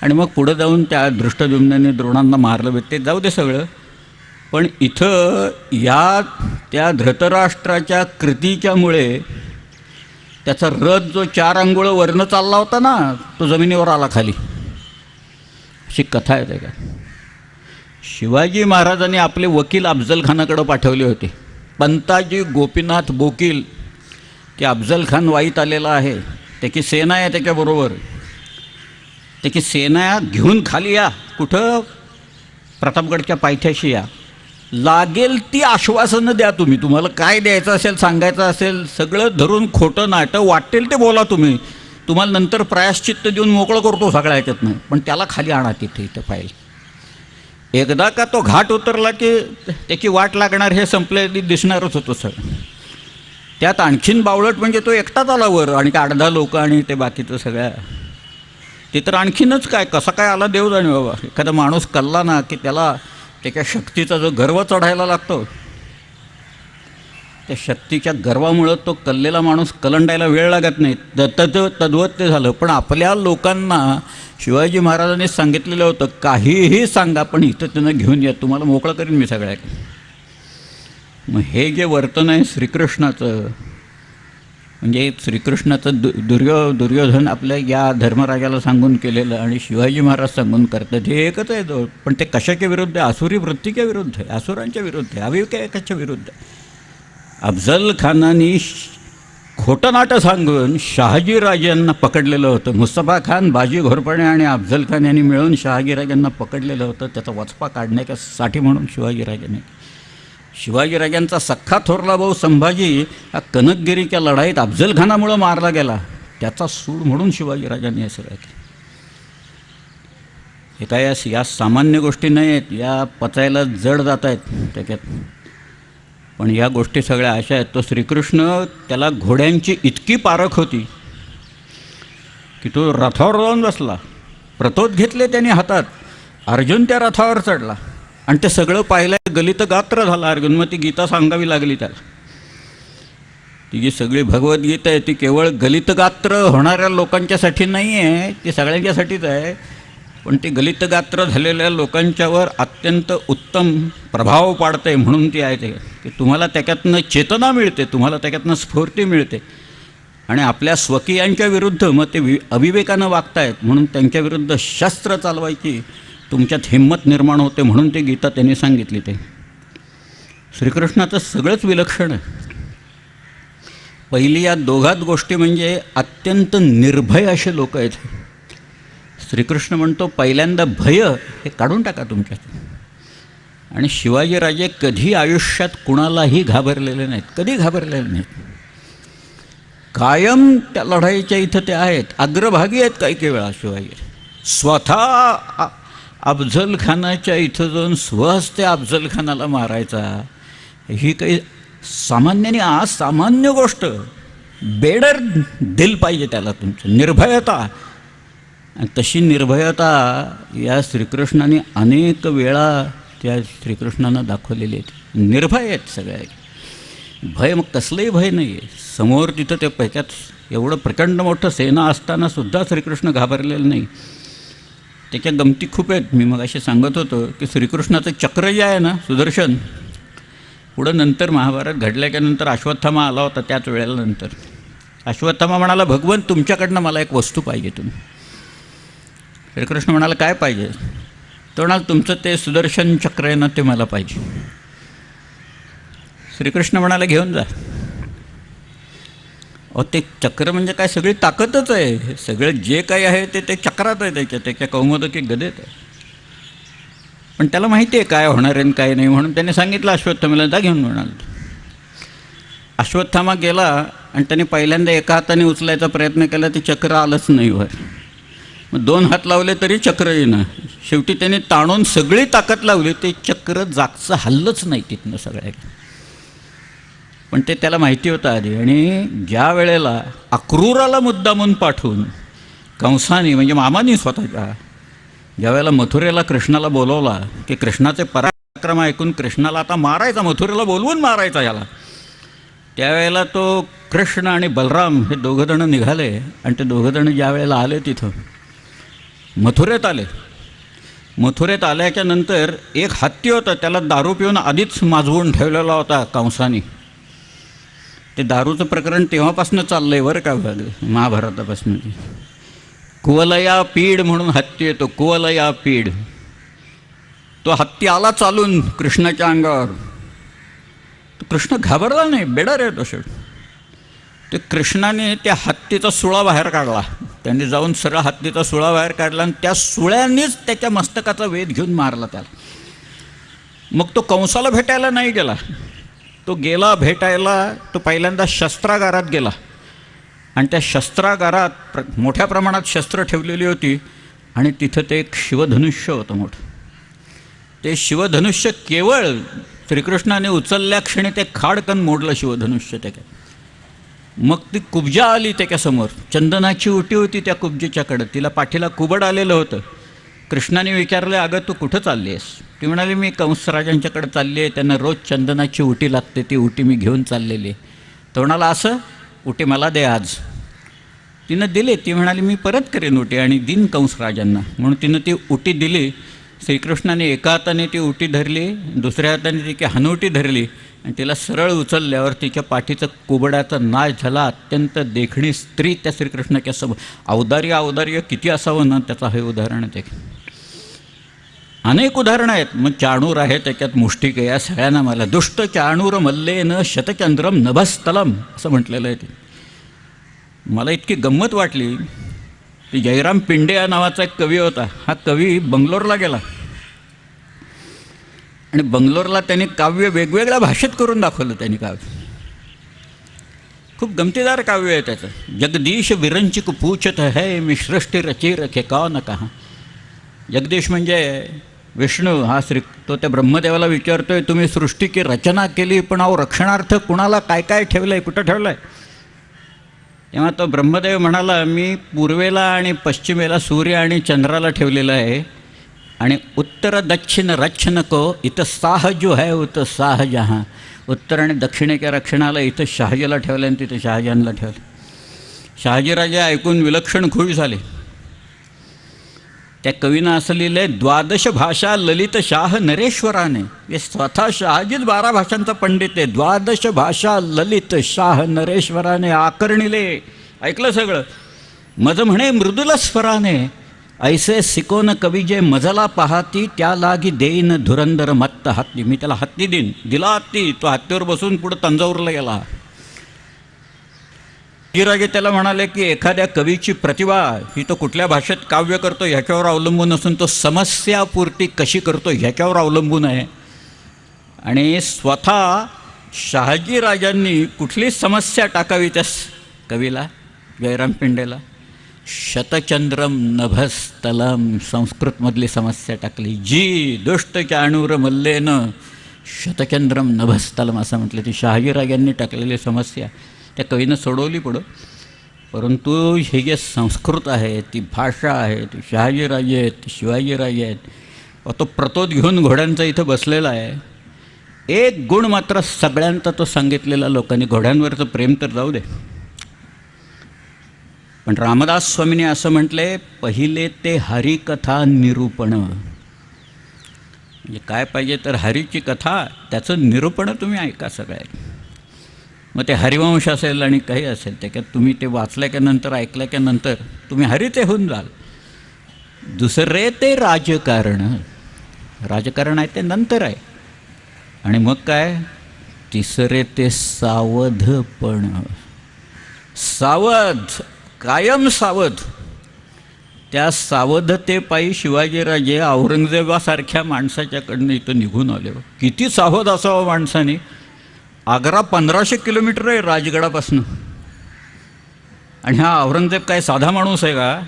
आणि मग पुढं जाऊन त्या दृष्टद्युम्नाने द्रोणांना मारलं. ते जाऊ दे सगळं, पण इथं त्या धृतराष्ट्राच्या कृतीच्यामुळे त्याचा रथ जो 4 अंगुळं वरनं चालला होता ना, तो जमिनीवर आला खाली. अशी कथा आहे का. शिवाजी महाराजांनी आपले वकील अफजलखानाकडं पाठवले होते. पंताजी गोपीनाथ बोकील, की अफजलखान वाईत आलेला आहे, त्याची सेना आहे त्याच्याबरोबर, त्याची सेना घेऊन खाली या, कुठं प्रतापगडच्या पायथ्याशी या, लागेल ती आश्वासनं द्या तुम्ही, तुम्हाला काय द्यायचं असेल सांगायचं असेल सगळं धरून, खोटं नाटं वाटेल ते बोला तुम्ही, तुम्हाला नंतर प्रायश्चित्त देऊन मोकळं करतो सगळ्या ह्याच्यातनं, पण त्याला खाली आणा तिथे इथं फाईल. एकदा का तो घाट उतरला की त्याची वाट लागणार हे संपलेली दिसणारच होतं सगळं. त्यात आणखीन बावळट म्हणजे तो एकटाच आला वर आणि 8-10 लोक आणि ते बाकीचं सगळ्या, ते तर आणखीनच काय, कसा काय आला देव जाणे बाबा. एखादा माणूस कल्ला ना की त्याला त्याच्या शक्तीचा जो गर्व चढायला लागतो, त्या शक्तीच्या गर्वामुळं तो कल्लेला माणूस कलंडायला वेळ लागत नाही. तद्वत ते झालं. पण आपल्या लोकांना शिवाजी महाराजांनी सांगितलेलं होतं, काहीही सांगा पण इथं त्यांना घेऊन या, तुम्हाला मोकळं करीन मी सगळ्या. मग हे जे वर्तन आहे श्रीकृष्णाचं, म्हणजे श्रीकृष्णाचं दुर्योधन आपल्या या धर्मराजाला सांगून केलेलं आणि शिवाजी महाराज सांगून करतात, हे एकच आहे तो. पण ते कशाच्या विरुद्ध आहे? आसुरी वृत्तीच्या विरुद्ध आहे, आसुरांच्या विरुद्ध आहे, अविवेकाच्या विरुद्ध आहे. अफजल खानाने खोटं नाटं सांगून शहाजीराजांना पकडलेलं होतं. मुस्तफा खान, बाजी घोरपडे आणि अफजल खान यांनी मिळून शहाजीराजांना पकडलेलं होतं. त्याचा वचपा काढण्यासाठी म्हणून शिवाजीराजांचा सख्खा थोरला भाऊ संभाजी हा कनकगिरीच्या लढाईत अफजल खानामुळं मारला गेला. त्याचा सूड म्हणून शिवाजीराजांनी हे सगळं केलं. हे काय या सामान्य गोष्टी नाही आहेत, या पचायला जड जात आहेत त्याच्यात. पण या गोष्टी सगळ्या अशा आहेत. तो श्रीकृष्ण, त्याला घोड्यांची इतकी पारख होती की तो रथावर जाऊन बसला, प्रतोद घेतले त्याने हातात, अर्जुन त्या रथावर चढला आणि ते सगळं पाहिलं, गलित गात्र झाला अर्जुन. मग ती गीता सांगावी लागली त्याला. ती जी सगळी भगवद्गीता आहे ती केवळ गलित गात्र होणाऱ्या लोकांच्यासाठी नाही आहे, ती सगळ्यांच्यासाठीच आहे. पण ते गलित गात्र झालेल्या लोकांच्यावर अत्यंत उत्तम प्रभाव पाडते म्हणून ती आहे. ते की तुम्हाला त्याच्यातनं चेतना मिळते, तुम्हाला त्याच्यातनं स्फूर्ती मिळते. आणि आपल्या स्वकीयांच्या विरुद्ध मग ते अविवेकानं वागतायत म्हणून त्यांच्या विरुद्ध शस्त्र चालवायची तुमच्यात हिंमत निर्माण होते, म्हणून ते गीता त्यांनी सांगितली. ते श्रीकृष्णाचं सगळंच विलक्षण आहे. पहिली या दोघात गोष्टी म्हणजे अत्यंत निर्भय असे लोक आहेत. श्रीकृष्ण म्हणतो पहिल्यांदा भय हे काढून टाका तुमच्यात. आणि शिवाजीराजे कधी आयुष्यात कुणालाही घाबरलेले नाहीत, कधी घाबरलेले नाहीत. कायम त्या लढाईच्या इथं ते आहेत, अग्रभागी आहेत. काही वेळा शिवाजी स्वतः अफजल खानाच्या इथं जाऊन स्वहस्ते अफजल खानाला मारायचा, ही काही सामान्याने असामान्य गोष्ट. बेडर दिल पाहिजे त्याला तुमचं, निर्भयता. आणि तशी निर्भयता या श्रीकृष्णाने अनेक वेळा त्या श्रीकृष्णांना दाखवलेली आहेत. निर्भय आहेत सगळ्या. भय मग कसलंही भय नाही आहे. समोर तिथं ते त्याच्यात एवढं प्रचंड मोठं सेना असतानासुद्धा श्रीकृष्ण घाबरलेलं नाही. त्याच्या गमती खूप आहेत. मी मग असे सांगत होतो की श्रीकृष्णाचं चक्र जे आहे ना सुदर्शन, पुढं नंतर महाभारत घडल्याच्यानंतर अश्वत्थामा आला होता. त्याच वेळेला नंतर अश्वत्थामा म्हणाला, भगवंत तुमच्याकडनं मला एक वस्तू पाहिजे. तुम्ही श्रीकृष्ण म्हणाला काय पाहिजे? तो म्हणाला तुमचं ते सुदर्शन चक्र आहे ना ते मला पाहिजे. श्रीकृष्ण म्हणाला घेऊन जा. ते चक्र म्हणजे काय, सगळी ताकदच आहे. सगळं जे काही आहे ते चक्रात आहे, त्याच्या कौमोदकी गदेत आहे. पण त्याला माहिती आहे काय होणार आहे काय नाही, म्हणून त्याने सांगितलं अश्वत्थामाला जा घेऊन. म्हणाल अश्वत्थामा गेला आणि त्याने पहिल्यांदा एका हाताने उचलायचा प्रयत्न केला, ते चक्र आलंच नाही वर. मग 2 हात लावले तरी चक्र येईना. शेवटी त्याने ताणून सगळी ताकद लावली, ते चक्र जागचं हल्लंच नाही तिथनं सगळ्या. पण ते त्याला माहिती होतं आधी. आणि ज्या वेळेला अक्रूराला मुद्दामून पाठवून कंसाने म्हणजे मामानी स्वतःच्या ज्या वेळेला मथुरेला कृष्णाला बोलवला की कृष्णाचे पराक्रम ऐकून कृष्णाला आता मारायचा, मथुरेला बोलवून मारायचा याला, त्यावेळेला तो कृष्ण आणि बलराम हे दोघंजणं निघाले आणि ते दोघंजणं ज्या वेळेला आले तिथं मथुरेत आले. मथुरेत आल्याच्या नंतर एक हत्ती होता, त्याला दारू पिऊन आधीच माजवून ठेवलेला होता कंसाने. ते दारूचं प्रकरण तेव्हापासून चाललं आहे बरं का, महाभारतापासून. कुवलया पीड म्हणून हत्ती येतो, कुवलया पीड. तो हत्ती आला चालून कृष्णाच्या अंगावर. तो कृष्ण घाबरला नाही, बेडर आहे तो शेवट. ते कृष्णाने त्या हत्तीचा सुळा बाहेर काढला. त्यांनी जाऊन सरळ हत्तीचा सुळा बाहेर काढला आणि त्या सुळ्यानेच त्याच्या मस्तकाचा वेध घेऊन मारला त्याला. मग तो कंसाला भेटायला नाही गेला. तो गेला भेटायला, तो पहिल्यांदा शस्त्रागारात गेला आणि त्या शस्त्रागारात मोठ्या प्रमाणात शस्त्र ठेवलेली होती आणि तिथं ते एक शिवधनुष्य होतं मोठं. ते शिवधनुष्य केवळ श्रीकृष्णाने उचलल्या क्षणी ते खाडकन मोडलं शिवधनुष्य त्याच्या. मग ती कुब्जा आली त्याच्यासमोर. चंदनाची उटी होती त्या कुब्जेच्याकडं, तिला पाठीला कुबड आलेलं होतं. कृष्णाने विचारलं, अगं तू कुठं चालली आहेस? ती म्हणाली, मी कंसराजांच्याकडे चालली आहे, त्यांना रोज चंदनाची उटी लागते, ती उटी मी घेऊन चाललेली आहे. तो म्हणाला, असं उटी मला दे आज. तिनं दिली. ती म्हणाली, मी परत करेन उटी आणि दिन कंसराजांना. म्हणून तिनं ती उटी दिली. श्रीकृष्णाने एका हाताने ती उटी धरली, दुसऱ्या हाताने ती हनुवटी धरली आणि तिला सरळ उचलल्यावर तिच्या पाठीचं कुबड्याचा नाश झाला. अत्यंत देखणी स्त्री त्या श्रीकृष्णाच्या समोर. औदार्य किती असावं ना, त्याचं हे उदाहरण आहे. अनेक उदाहरणं आहेत. मग चाणूर आहे त्याच्यात, मुष्टिक आहे. या सगळ्यांना मला दुष्ट चाणूर मल्लेन शतचंद्रम नभस्थलम असं म्हटलेलं आहे. ते मला इतकी गंमत वाटली. ती जयराम पिंडे या नावाचा एक कवी होता. हा कवी बंगलोरला गेला आणि बंगलोरला त्यांनी काव्य वेगवेगळ्या भाषेत करून दाखवलं. त्यांनी काव्य खूप गमतीदार काव्य आहे त्याचं. जगदीश विरंचिक पूछत है मी सृष्टी रची रखे कौन कहा. जगदीश म्हणजे विष्णू, हा तो त्या ब्रह्मदेवाला विचारतोय, तुम्ही सृष्टीची रचना केली, पण अहो रक्षणार्थ कुणाला काय काय ठेवलं आहे, कुठं ठेवलं आहे? तेव्हा तो ब्रह्मदेव म्हणाला, मी पूर्वेला आणि पश्चिमेला सूर्य आणि चंद्राला ठेवलेलं आहे आणि उत्तर दक्षिण रक्षण को इथं साह जो है उतं साह जहाँ. उत्तर आणि दक्षिणेच्या रक्षणाला इथं शहाजीला ठेवलं आणि तिथं शहाजहानला ठेवलं. शहाजीराजे ऐकून विलक्षण खुश झाले. त्या कवीनं असं लिहिलं आहे, 12 भाषा ललित शाह नरेश्वराने. हे स्वतः शहाजीच 12 भाषांचा पंडित आहे. 12 भाषा ललित शाह नरेश्वराने आकर्णिले. ऐकलं सगळं. मज म्हणे मृदुल स्वराने ऐसे सिकोन कवी जे मजला पाहती त्या लागी देईन धुरंदर मत्त हत्ती. मी त्याला हत्ती देईन. दिला हत्ती. तो हत्तीवर बसून पुढं तंजावरला गेला. राजे त्याला म्हणाले की एखाद्या कवीची प्रतिभा ही तो कुठल्या भाषेत काव्य करतो ह्याच्यावर अवलंबून असून तो समस्यापूर्ती कशी करतो ह्याच्यावर अवलंबून आहे. आणि स्वतः शहाजीराजांनी कुठली समस्या टाकावी त्या कवीला, जयराम पिंडेला? शतचंद्रम नभस्थलम, संस्कृतमधली समस्या टाकली. जी दुष्ट चाणूर मल्लेन शतचंद्रम नभस्थलम असं म्हटलं. ती शहाजीराजांनी टाकलेली समस्या त्या कवीनं सोडवली पुढं. परंतु हे जे संस्कृत आहे, ती भाषा आहे, ती शहाजीराजे आहेत, ती शिवाजीराजे आहेत. तो प्रतोद घेऊन घोड्यांचा इथं बसलेला आहे. एक गुण मात्र सगळ्यांचा तो सांगितलेला लोकांनी, घोड्यांवरचं प्रेम तर जाऊ दे, पण रामदास स्वामींनी असं म्हटलंय, पहिले ते हरिकथा निरूपण. म्हणजे काय पाहिजे तर हरीची कथा, त्याचं निरूपण तुम्ही ऐका सगळ्यात. मग ते हरिवंश असेल आणि काही असेल, त्याच्यात तुम्ही ते वाचल्याच्यानंतर ऐकल्याच्यानंतर तुम्ही हरीचे होऊन जाल. दुसरे ते राजकारण. राजकारण आहे ते नंतर आहे. आणि मग काय, तिसरे ते सावधपण. सावध, कायम सावध. त्या सावधतेपायी शिवाजीराजे औरंगजेबासारख्या माणसाच्याकडनं इथं निघून आले. किती सावध असावं माणसाने. आग्रा 1500 किलोमीटर आहे राजगडापासून. आणि हा औरंगजेब काय साधा माणूस आहे का?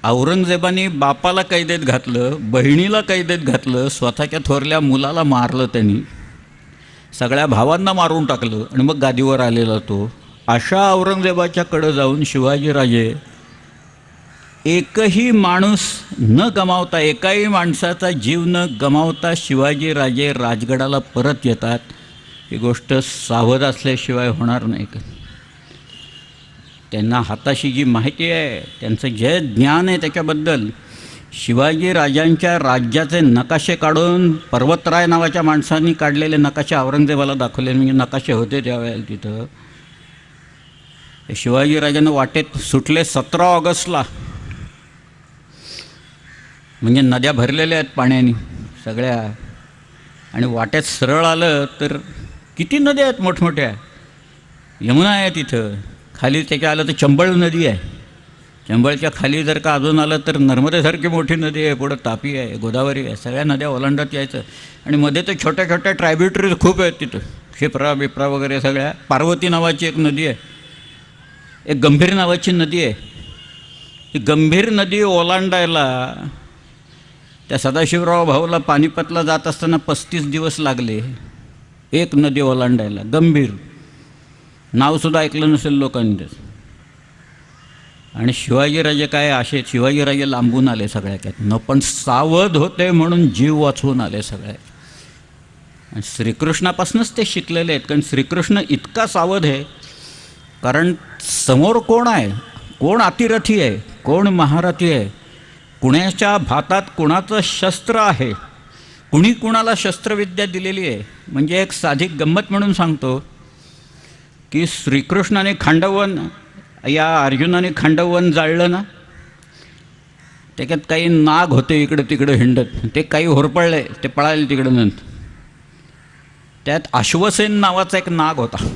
औरंगजेबाने बापाला कैदेत घातलं, बहिणीला कैदेत घातलं, स्वतःच्या थोरल्या मुलाला मारलं त्यांनी, सगळ्या भावांना मारून टाकलं आणि मग गादीवर आलेला तो. अशा औरंगजेबाच्याकडं जाऊन शिवाजीराजे एकही माणूस न गमावता, एकाही माणसाचा जीव न गमावता शिवाजीराजे राजगडाला परत येतात. ही गोष्ट सावध असल्याशिवाय होणार नाही का? त्यांना हाताशी जी माहिती आहे, त्यांचं जे ज्ञान आहे त्याच्याबद्दल, शिवाजी राजांच्या राज्याचे नकाशे काढून पर्वतराय नावाच्या माणसांनी काढलेले नकाशे औरंगजेबाला दाखवले, म्हणजे नकाशे होते त्यावेळेला तिथं. शिवाजी राजांना वाटेत सुटले 17 ऑगस्टला, म्हणजे नद्या भरलेल्या आहेत पाण्याने सगळ्या, आणि वाटेत सरळ आलं तर किती नद्या आहेत मोठमोठ्या. यमुना आहे तिथं, खाली त्याच्या आलं तर चंबळ नदी आहे, चंबळच्या खाली जर का अजून आलं तर नर्मदेसारखी मोठी नदी आहे, पुढं तापी आहे, गोदावरी आहे, सगळ्या नद्या ओलांडत यायचं. आणि मध्ये तर छोट्या छोट्या ट्रायब्युटरीज खूप आहेत तिथं, क्षिप्रा बिप्रा वगैरे सगळ्या. पार्वती नावाची एक नदी आहे, एक गंभीर नावाची नदी आहे. ही गंभीर नदी ओलांडायला त्या सदाशिवराव भाऊला पानिपतला जात असताना 35 दिवस लागले, एक नदी ओलांडायला. गंभीर नावसुद्धा ऐकलं नसेल लोकांनी त्याचं. आणि शिवाजीराजे काय असे, शिवाजीराजे लांबून आले सगळ्यात, पण सावध होते म्हणून जीव वाचवून आले सगळे. आणि श्रीकृष्णापासूनच ते शिकलेले आहेत, कारण श्रीकृष्ण इतका सावध आहे, कारण समोर कोण आहे, कोण अतिरथी आहे, कोण महारथी आहे, कुणाच्या भातात कुणाचं शस्त्र आहे, कुणी कुणाला शस्त्रविद्या दिलेली आहे. म्हणजे एक साधी गंमत म्हणून सांगतो की श्रीकृष्णाने खांडवन, या अर्जुनाने खांडवन जाळलं ना, त्याच्यात काही नाग होते इकडे तिकडे हिंडत, ते काही होरपळले, ते पळाले तिकडे. नंतर त्यात अश्वसेन नावाचा एक नाग होता.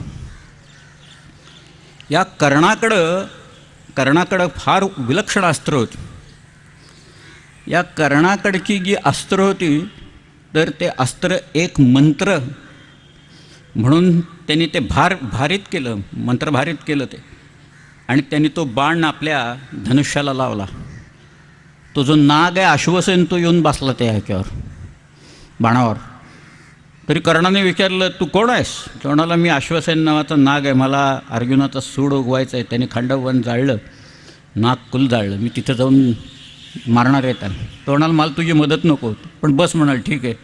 या कर्णाकडं फार विलक्षण अस्त्र होती. या कर्णाकडची जी अस्त्र होती, तर ते अस्त्र एक मंत्र म्हणून त्यांनी ते भारित केलं, मंत्रभारित केलं ते. आणि त्यांनी तो बाण आपल्या धनुष्याला लावला. तो जो नाग आहे अश्वसेन, तो येऊन बसला त्या ह्याच्यावर, बाणावर. तरी कर्णाने विचारलं, तू कोण आहेस? तो म्हणाला, मी अश्वसेन नावाचा नाग आहे, मला अर्जुनाचा सूड उगवायचा आहे. त्याने खांडवन जाळलं, नाग कुल जाळलं, मी तिथं जाऊन मारणार आहे त्याला. तो म्हणाला, मला तुझी मदत नको, पण बस म्हणाल, ठीक आहे.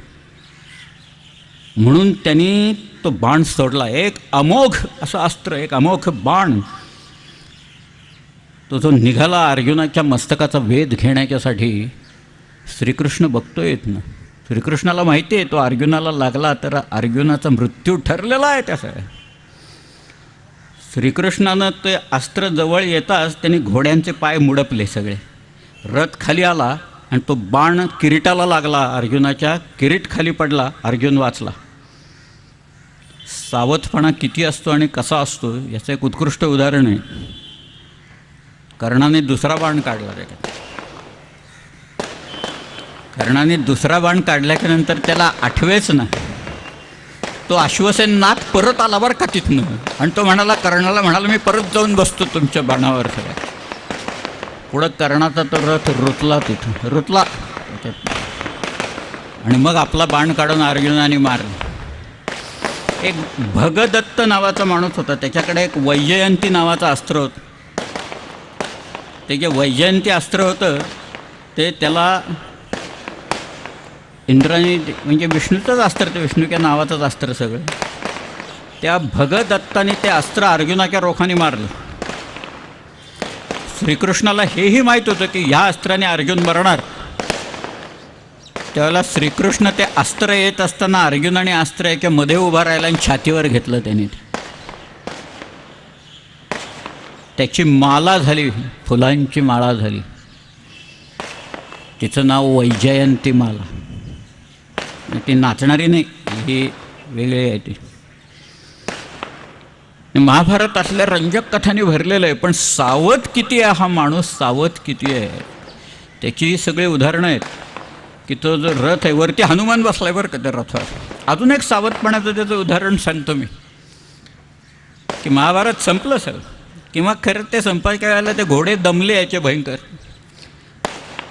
म्हणून त्यांनी तो बाण सोडला, एक अमोघ असं अस्त्र, एक अमोघ बाण. तो जो निघाला अर्जुनाच्या मस्तकाचा वेध घेण्याच्यासाठी. श्रीकृष्ण बघतोय ना, श्रीकृष्णाला माहिती आहे तो अर्जुनाला लागला तर अर्जुनाचा मृत्यू ठरलेला आहे त्याचा. श्रीकृष्णानं ते अस्त्र जवळ येताच त्यांनी घोड्यांचे पाय मुडपले सगळे, रथ खाली आला आणि तो बाण किरीटाला लागला, अर्जुनाच्या किरीट खाली पडला, अर्जुन वाचला. सावधपणा किती असतो आणि कसा असतो याचं एक उत्कृष्ट उदाहरण आहे. कर्णाने दुसरा बाण काढला त्याच्यात. कर्णाने दुसरा बाण काढल्याच्या नंतर त्याला आठवेच ना, तो अश्वसेन नाग परत आला बरं का तिथनं. आणि तो म्हणाला, कर्णाला म्हणाला, मी परत जाऊन बसतो तुमच्या बाणावर. सगळ्या पुढं कर्णाचा तो रथ रुतला, तिथं रुतला. आणि मग आपला बाण काढून अर्जुनाने मारला. एक भगदत्त नावाचा माणूस होता, त्याच्याकडे एक वैजयंती नावाचं अस्त्र होतं. ते जे वैजयंती अस्त्र होतं ते त्याला इंद्राने, म्हणजे विष्णूचंच अस्त्र, ते विष्णूच्या नावाचंच अस्त्र सगळं. त्या भगदत्ताने ते अस्त्र अर्जुनाच्या रोखाने मारलं. श्रीकृष्णाला हेही माहीत होतं की ह्या अस्त्राने अर्जुन मरणार. त्यावेळेला श्रीकृष्ण ते अस्त्र येत असताना अर्जुनाने अस्त्र याच्या मध्ये उभा राहिला आणि छातीवर घेतलं त्याने. त्याची माला झाली, फुलांची माळा झाली, तिचं नाव वैजयंती माला. ती नाचणारी नाही, ही वेगळी आहे ती. महाभारत असल्या रंजक कथांनी भरलेलं आहे, पण सावध किती आहे हा माणूस, सावध किती आहे त्याची सगळी उदाहरणं आहेत. की तो जो रथ आहे, वरती हनुमान बसलाय बरं का त्या रथावर. अजून एक सावधपणाचं त्याचं उदाहरण सांगतो मी, की महाभारत संपलं सर, किंवा खरं ते संपायच्या वेळेला ते घोडे दमले याचे भयंकर.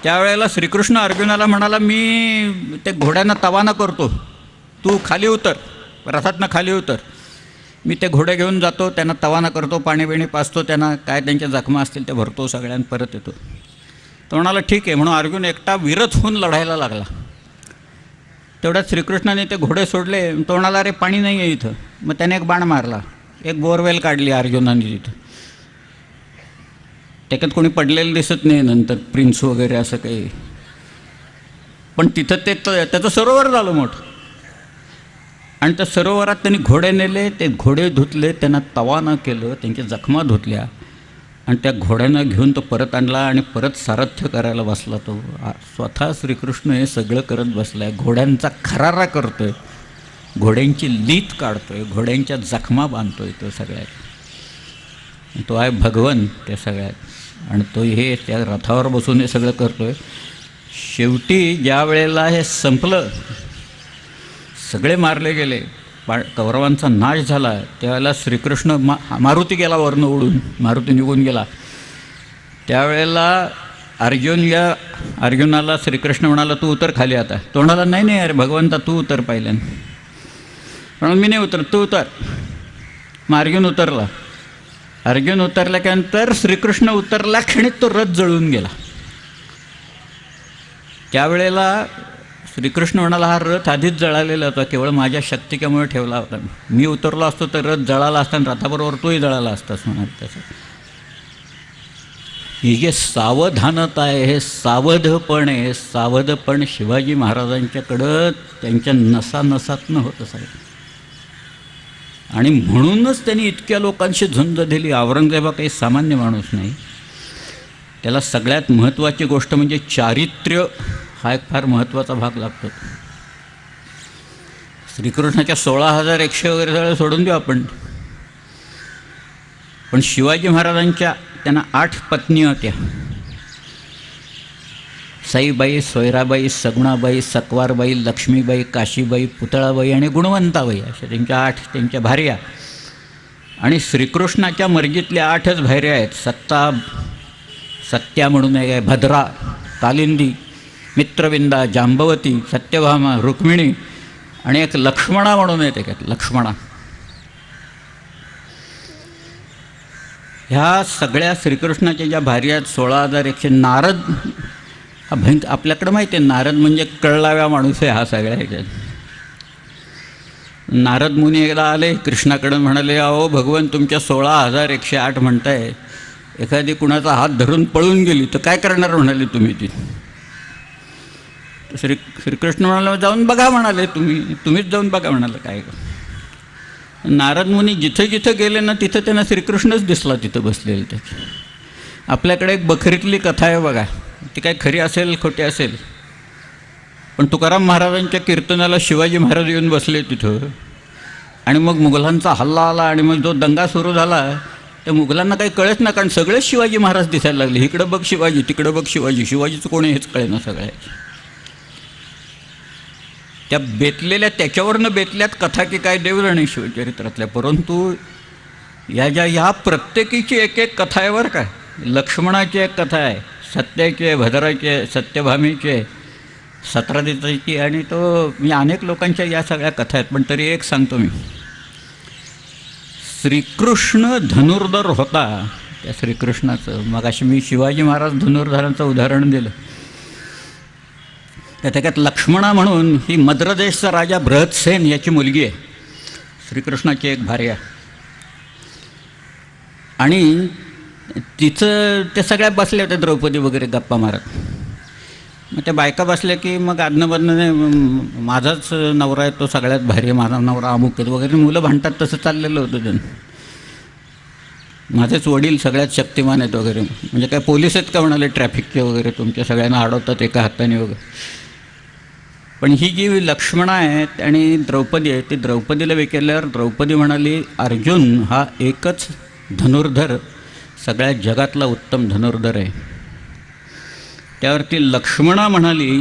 त्यावेळेला श्रीकृष्ण अर्जुनाला म्हणाला, मी ते घोड्यांना तवाना करतो, तू खाली उतर, रथातनं खाली उतर, मी ते घोडे घेऊन जातो, त्यांना तवाना करतो, पाणी बिणी पाजतो, त्यांना काय त्यांच्या जखमा असतील ते भरतो सगळ्यांना, परत येतो. तो म्हणाला ठीक आहे. म्हणून अर्जुन एकटा विरत होऊन लढायला लागला. तेवढ्यात श्रीकृष्णाने ते घोडे सोडले. तो म्हणाला, अरे पाणी नाही आहे इथं. मग त्याने एक बाण मारला, एक बोरवेल काढली अर्जुनाने तिथं. त्याच्यात कोणी पडलेलं दिसत नाही नंतर, प्रिन्स वगैरे असं काही. पण तिथं त्याचं सरोवर झालं मोठं. आणि त्या सरोवरात त्यांनी घोडे नेले, ते घोडे धुतले, त्यांना तवानं केलं, त्यांच्या जखमा धुतल्या. आणि त्या घोड्यांना घेऊन तो परत आणला आणि परत सारथ्य करायला बसला. तो स्वतः श्रीकृष्ण हे सगळं करत बसला आहे. घोड्यांचा खरारा करतो आहे, घोड्यांची लीत काढतो आहे, घोड्यांच्या जखमा बांधतो आहे. तो सगळ्यात तो आहे भगवन त्या सगळ्यात. आणि तो हे त्या रथावर बसून हे सगळं करतो आहे. शेवटी ज्या वेळेला हे संपलं, सगळे मारले गेले, कौरवांचा नाश झाला, त्यावेळेला श्रीकृष्ण मारुती गेला वरनं उडून, मारुती निघून गेला. त्यावेळेला अर्जुनाला श्रीकृष्ण म्हणाला, तू उतर खाली आता. तो म्हणाला, नाही नाही अरे भगवंता तू उतर पहिल्यानं. म्हणून मी नाही उतर, तू उतर. मग अर्जुन उतरला. अर्जुन उतरल्यानंतर श्रीकृष्ण उतरला, क्षणिक तो रथ जळून गेला. त्यावेळेला श्रीकृष्ण म्हणाला, हा रथ आधीच जळालेला होता, केवळ माझ्या शक्तिकेमुळे ठेवला होता. मी उतरलो असतो तर रथ जळाला असता आणि रथाबरोबर तोही जळाला असतास म्हणाल. तसं ही जे सावधानता आहे, हे सावधपण आहे, सावधपण शिवाजी महाराजांच्याकडं त्यांच्या नसानसातनं होतं साहेब. आणि म्हणूनच त्यांनी इतक्या लोकांशी झुंज दिली. औरंगजेबा काही सामान्य माणूस नाही. त्याला सगळ्यात महत्त्वाची गोष्ट म्हणजे चारित्र्य हा एक फार महत्त्वाचा भाग लागतो. श्रीकृष्णाच्या 16,100 वगैरे सगळं सोडून देऊ आपण. पण शिवाजी महाराजांच्या त्यांना 8 पत्नी होत्या. साईबाई, सोयराबाई, सगुणाबाई, सकवारबाई, लक्ष्मीबाई, काशीबाई, पुतळाबाई आणि गुणवंताबाई अशा त्यांच्या 8 त्यांच्या भार्या. आणि श्रीकृष्णाच्या मर्जीतल्या 8च भार्या आहेत. सत्या म्हणून एक आहे, भद्रा, कालिंदी, मित्रविंदा, जांबवती, सत्यभामा, रुक्मिणी आणि एक लक्ष्मणा म्हणून आहे त्याच्यात, लक्ष्मणा. ह्या सगळ्या श्रीकृष्णाच्या ज्या भार्या आहेत 16,100. नारद हा आपल्याकडं माहिती आहे, नारद म्हणजे कळलाव्या माणूस आहे हा सगळ्या ह्याच्यात. नारद मुनी एकदा आले कृष्णाकडं, म्हणाले, अहो भगवान तुमच्या 16,108 म्हणताय, एखादी कुणाचा हात धरून पळून गेली तर काय करणार म्हणाले तुम्ही ती. श्रीकृष्ण म्हणाले, जाऊन बघा म्हणाले, तुम्हीच जाऊन बघा म्हणाले काय. नारद मुनी जिथं जिथं गेले ना तिथं त्यांना श्रीकृष्णच दिसला तिथं बसलेलं. त्याची आपल्याकडे एक बखरीतली कथा आहे बघा, ती काय खरी असेल खोटी असेल, पण तुकाराम महाराजांच्या कीर्तनाला शिवाजी महाराज येऊन बसले तिथं. आणि मग मुघलांचा हल्ला आला आणि मग जो दंगा सुरू झाला, त्या मुघलांना काही कळत ना, कारण सगळेच शिवाजी महाराज दिसायला लागले. इकडं बघ शिवाजी, तिकडं बघ शिवाजी, शिवाजीचं कोणी हेच कळे ना सगळ्या. त्या बेतलेल्या त्याच्यावरनं बेतल्यात कथा की काय देव जाणे शिवचरित्रातल्या. परंतु ह्या प्रत्येकीची एक एक कथा आहे बरं काय. लक्ष्मणाची एक कथा आहे, सत्याची आहे, भद्राची आहे, सत्यभामीची आहे, सत्रादितीची, आणि तो मी अनेक लोकांच्या या सगळ्या कथा आहेत. पण तरी एक सांगतो मी. श्रीकृष्ण धनुर्धर होता. त्या श्रीकृष्णाचं मग अशी मी शिवाजी महाराज धनुर्धरांचं उदाहरण दिलं. तर त्याच्यात लक्ष्मणा म्हणून ही मद्रदेशचा राजा बृहत्सेन याची मुलगी आहे, श्रीकृष्णाची एक भार्या. आणि तिचं ते सगळ्या बसल्या होत्या द्रौपदी वगैरे गप्पा मारत. मग त्या बायका बसल्या की मग आदनबदनं माझाच नवरा आहे तो सगळ्यात भारी, माझा नवरा अमुक आहेत वगैरे, मुलं भांडतात. तसं चाललेलं होतं त्यांनी. माझेच वडील सगळ्यात शक्तिमान आहेत वगैरे. म्हणजे काय पोलीस आहेत का म्हणाले ट्रॅफिकचे वगैरे, तुमच्या सगळ्यांना अडवतात एका हाताने वगैरे. पण ही जी लक्ष्मणा आहे आणि द्रौपदी आहे, ती द्रौपदीला विचारल्यावर द्रौपदी म्हणाली, अर्जुन हा एकच धनुर्धर सगळ्या जगातला उत्तम धनुर्धर आहे. त्यावरती लक्ष्मणा म्हणाली,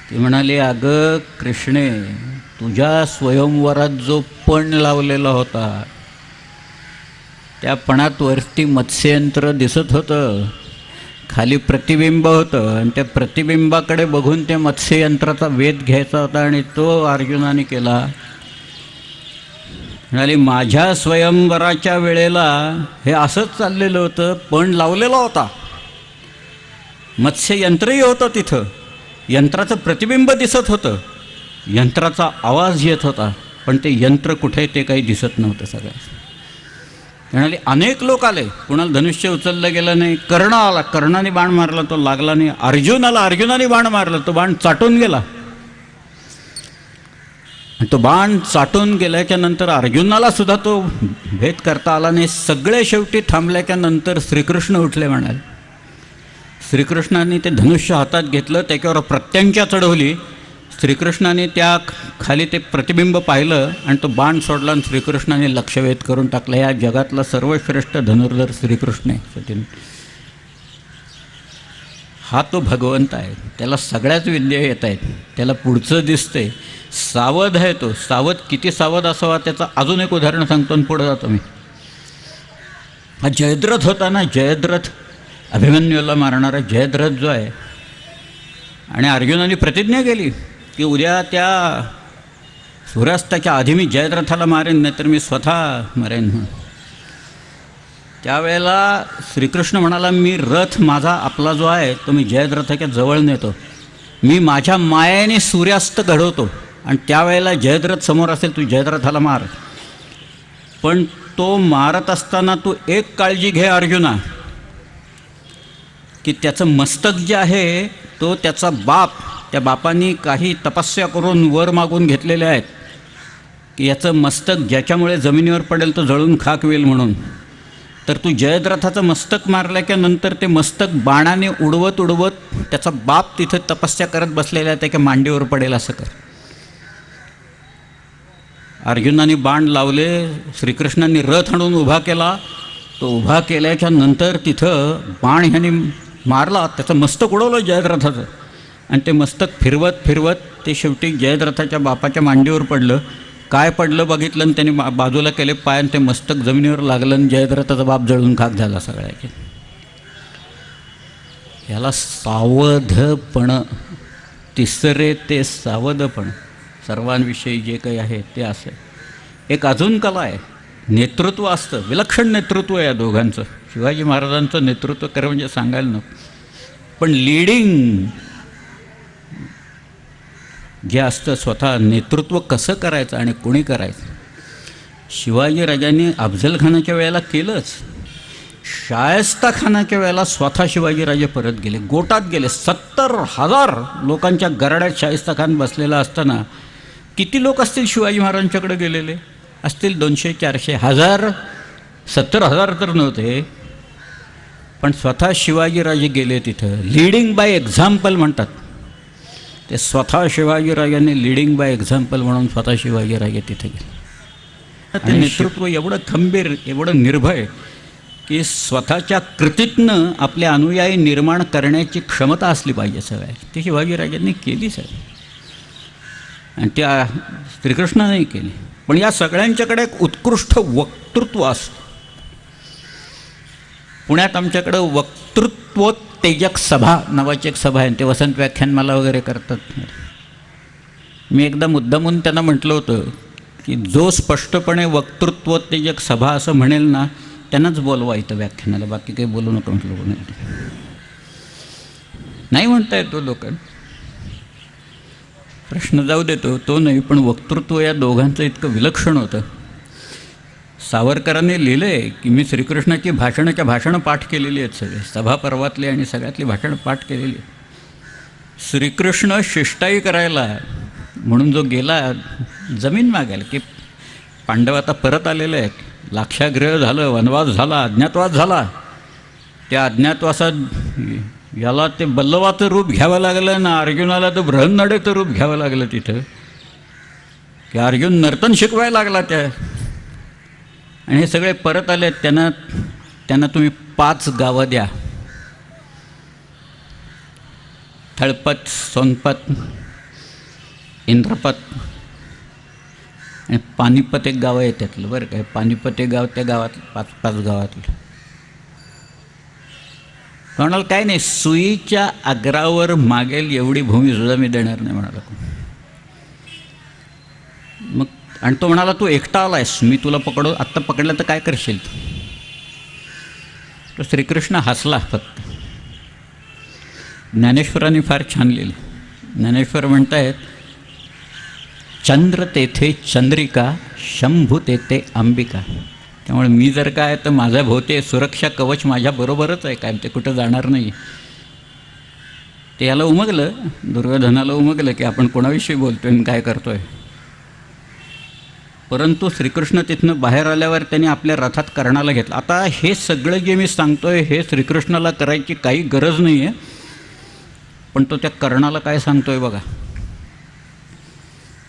ती म्हणाली, अगं कृष्णे, तुझ्या स्वयंवरात जो पण लावलेला होता त्या पणात वरती मत्स्ययंत्र दिसत होतं, खाली प्रतिबिंब होतं, आणि त्या प्रतिबिंबाकडे बघून त्या मत्स्ययंत्राचा वेध घ्यायचा होता आणि तो अर्जुनाने केला. म्हणाली, माझ्या स्वयंवराच्या वेळेला हे असंच चाललेलं होतं, पण लावलेला होता, मत्स्ययंत्रही होतं तिथं, यंत्राचं प्रतिबिंब दिसत होतं, यंत्राचा आवाज येत होता, पण ते यंत्र कुठे ते काही दिसत नव्हतं सगळ्यात. म्हणाले अनेक लोक आले, कुणाला धनुष्य उचललं गेलं नाही. कर्ण आला, कर्णाने बाण मारला, तो लागला नाही. अर्जुन आला, अर्जुनाने बाण मारला, तो बाण चाटून गेला. आणि तो बाण चाटून गेल्याच्या नंतर अर्जुनाला सुद्धा तो भेद करता आला नाही. सगळे शेवटी थांबल्याच्या नंतर श्रीकृष्ण उठले. म्हणाले श्रीकृष्णाने ते धनुष्य हातात घेतलं, त्याच्यावर प्रत्यंचा चढवली. श्रीकृष्णाने त्या खाली ते प्रतिबिंब पाहिलं आणि तो बाण सोडला आणि श्रीकृष्णाने लक्षवेध करून टाकलं. या जगातला सर्वश्रेष्ठ धनुर्धर श्रीकृष्ण आहे. सचिन हा तो भगवंत आहे, त्याला सगळ्याच विद्या येत आहेत, त्याला पुढचं दिसतंय, सावध आहे तो. सावध किती सावध असावा त्याचं अजून एक उदाहरण सांगतो आणि पुढं जातो मी. हा जयद्रथ होता ना, जयद्रथ अभिमन्यूला मारणारा जयद्रथ जो आहे, आणि अर्जुनाने प्रतिज्ञा केली की उद्या त्या सूर्यास्ताच्या आधी मी जयद्रथाला मारेन, नाहीतर मी स्वतः मरेन म्हणून. त्यावेळेला श्रीकृष्ण म्हणाला मी रथ माझा आपला जो आहे तो मी जयद्रथाच्या जवळ नेतो, मी माझ्या मायेने सूर्यास्त घडवतो, आणि त्यावेळेला जयद्रथ समोर असेल, तू जयद्रथाला मार. पण तो मारत असताना तू एक काळजी घे अर्जुना, की त्याचं मस्तक जे आहे तो त्याचा बाप, त्या बापांनी काही तपस्या करून वर मागून घेतलेले आहेत की याचं मस्तक ज्याच्यामुळे जमिनीवर पडेल तो जळून खाक होईल म्हणून. तर तू जयद्रथाचं मस्तक मारल्याच्या नंतर ते मस्तक बाणाने उडवत उडवत त्याचा बाप तिथं तपस्या करत बसलेला आहे त्याच्या मांडीवर पडेल असं कर. अर्जुनाने बाण लावले, श्रीकृष्णांनी रथ आणून उभा केला. तो उभा केल्याच्या नंतर तिथं बाण ह्याने मारला, त्याचं मस्तक उडवलं जयद्रथाचं, आणि ते मस्तक फिरवत फिरवत ते शेवटी जयद्रथाच्या बापाच्या मांडीवर पडलं. काय पडलं बघितलं आणि त्याने बाजूला केले पाय, आणि ते मस्तक जमिनीवर लागलं आणि जयद्रथाचा बाप जळून खाक झाला सगळ्या. याला सावधपण, तिसरे ते सावधपण सर्वांविषयी जे काही आहे ते असं. एक अजून कला आहे, नेतृत्व असतं, विलक्षण नेतृत्व आहे या दोघांचं. शिवाजी महाराजांचं नेतृत्व खरं म्हणजे सांगायला नको, पण लीडिंग जे असतं, स्वतः नेतृत्व कसं करायचं आणि कोणी करायचं. शिवाजीराजांनी अफजलखानाच्या वेळेला केलंच. शायस्ताखानाच्या वेळेला स्वतः शिवाजीराजे परत गेले, गोटात गेले. 70,000 लोकांच्या गराड्यात शायस्ताखान बसलेला असताना किती लोक असतील शिवाजी महाराजांच्याकडे गेलेले? असतील 200-400 हजार, 70,000 तर नव्हते. पण स्वतः शिवाजीराजे गेले तिथं. लीडिंग बाय एक्झाम्पल म्हणतात ते. स्वतः शिवाजीराजांनी लीडिंग बाय एक्झाम्पल म्हणून स्वतः शिवाजीराजे तिथे गेले. ते नेतृत्व एवढं खंबीर, एवढं निर्भय की स्वतःच्या कृतीतनं आपले अनुयायी निर्माण करण्याची क्षमता असली पाहिजे सगळ्या. ती शिवाजीराजांनी केलीच आहे आणि त्या श्रीकृष्णानेही केली. पण या सगळ्यांच्याकडे एक उत्कृष्ट वक्तृत्व असतं. पुण्यात आमच्याकडं वक्तृत्वोत्तेजक सभा नावाची एक सभा आहे, ते वसंत व्याख्यानमाला वगैरे करतात. मी एकदा मुद्दामून त्यांना म्हटलं होतं की जो स्पष्टपणे वक्तृत्वोत्तेजक सभा असं म्हणेल ना त्यांनाच बोलवा इथं व्याख्यानाला, बाकी काही बोलू नका म्हटलं. कोणी नाही म्हणता येतो लोकांना, प्रश्न जाऊ देतो तो नाही. पण वक्तृत्व या दोघांचं इतकं विलक्षण होतं. सावरकरांनी लिहिलं आहे की मी श्रीकृष्णाची भाषणं पाठ केलेली आहेत, सगळे सभा पर्वातली आणि सगळ्यातली भाषणं पाठ केलेली आहेत. श्रीकृष्ण शिष्टाई करायला म्हणून जो गेला जमीन मागायला, की पांडव आता परत आलेले आहेत, लाक्षागृह झालं, वनवास झाला, अज्ञातवास झाला. त्या अज्ञातवासात याला ते बल्लवाचं रूप घ्यावं लागलं ना, अर्जुनाला तर बृहन्नडेचं रूप घ्यावं लागलं तिथं, की अर्जुन नर्तन शिकवायला लागला त्या. आणि हे सगळे परत आले. त्यांना तुम्ही 5 गावं द्या, थळपत, सोनपत, इंद्रपत आणि पानिपत एक गाव आहे त्यातलं, बरं काय. पानिपत एक गाव, त्या गावात 5 गावातलं. म्हणाल काय नाही, सुईच्या अग्रावर मागेल एवढी भूमी सुद्धा मी देणार नाही म्हणाला. मग आणि तो म्हणाला तू एकटा आलायस, मी तुला आत्ता पकडलं तर काय करशील? तो श्रीकृष्ण हसला फक्त. ज्ञानेश्वरांनी फार छान लिहिलं. ज्ञानेश्वर म्हणतायत, चंद्र तेथे चंद्रिका, शंभू तेथे अंबिका. त्यामुळे मी जर काय तर माझ्या भोवती सुरक्षा कवच माझ्याबरोबरच आहे, काय ते कुठं जाणार नाही. ते याला उमगलं, दुर्योधनाला उमगलं की आपण कोणाविषयी बोलतोय आणि काय करतोय. परंतु श्रीकृष्ण तिथनं बाहेर आल्यावर त्यांनी आपल्या रथात कर्णाला घेतलं. आता हे सगळं जे मी सांगतोय हे श्रीकृष्णाला करायची काही गरज नाही आहे, पण तो त्या कर्णाला काय सांगतोय बघा.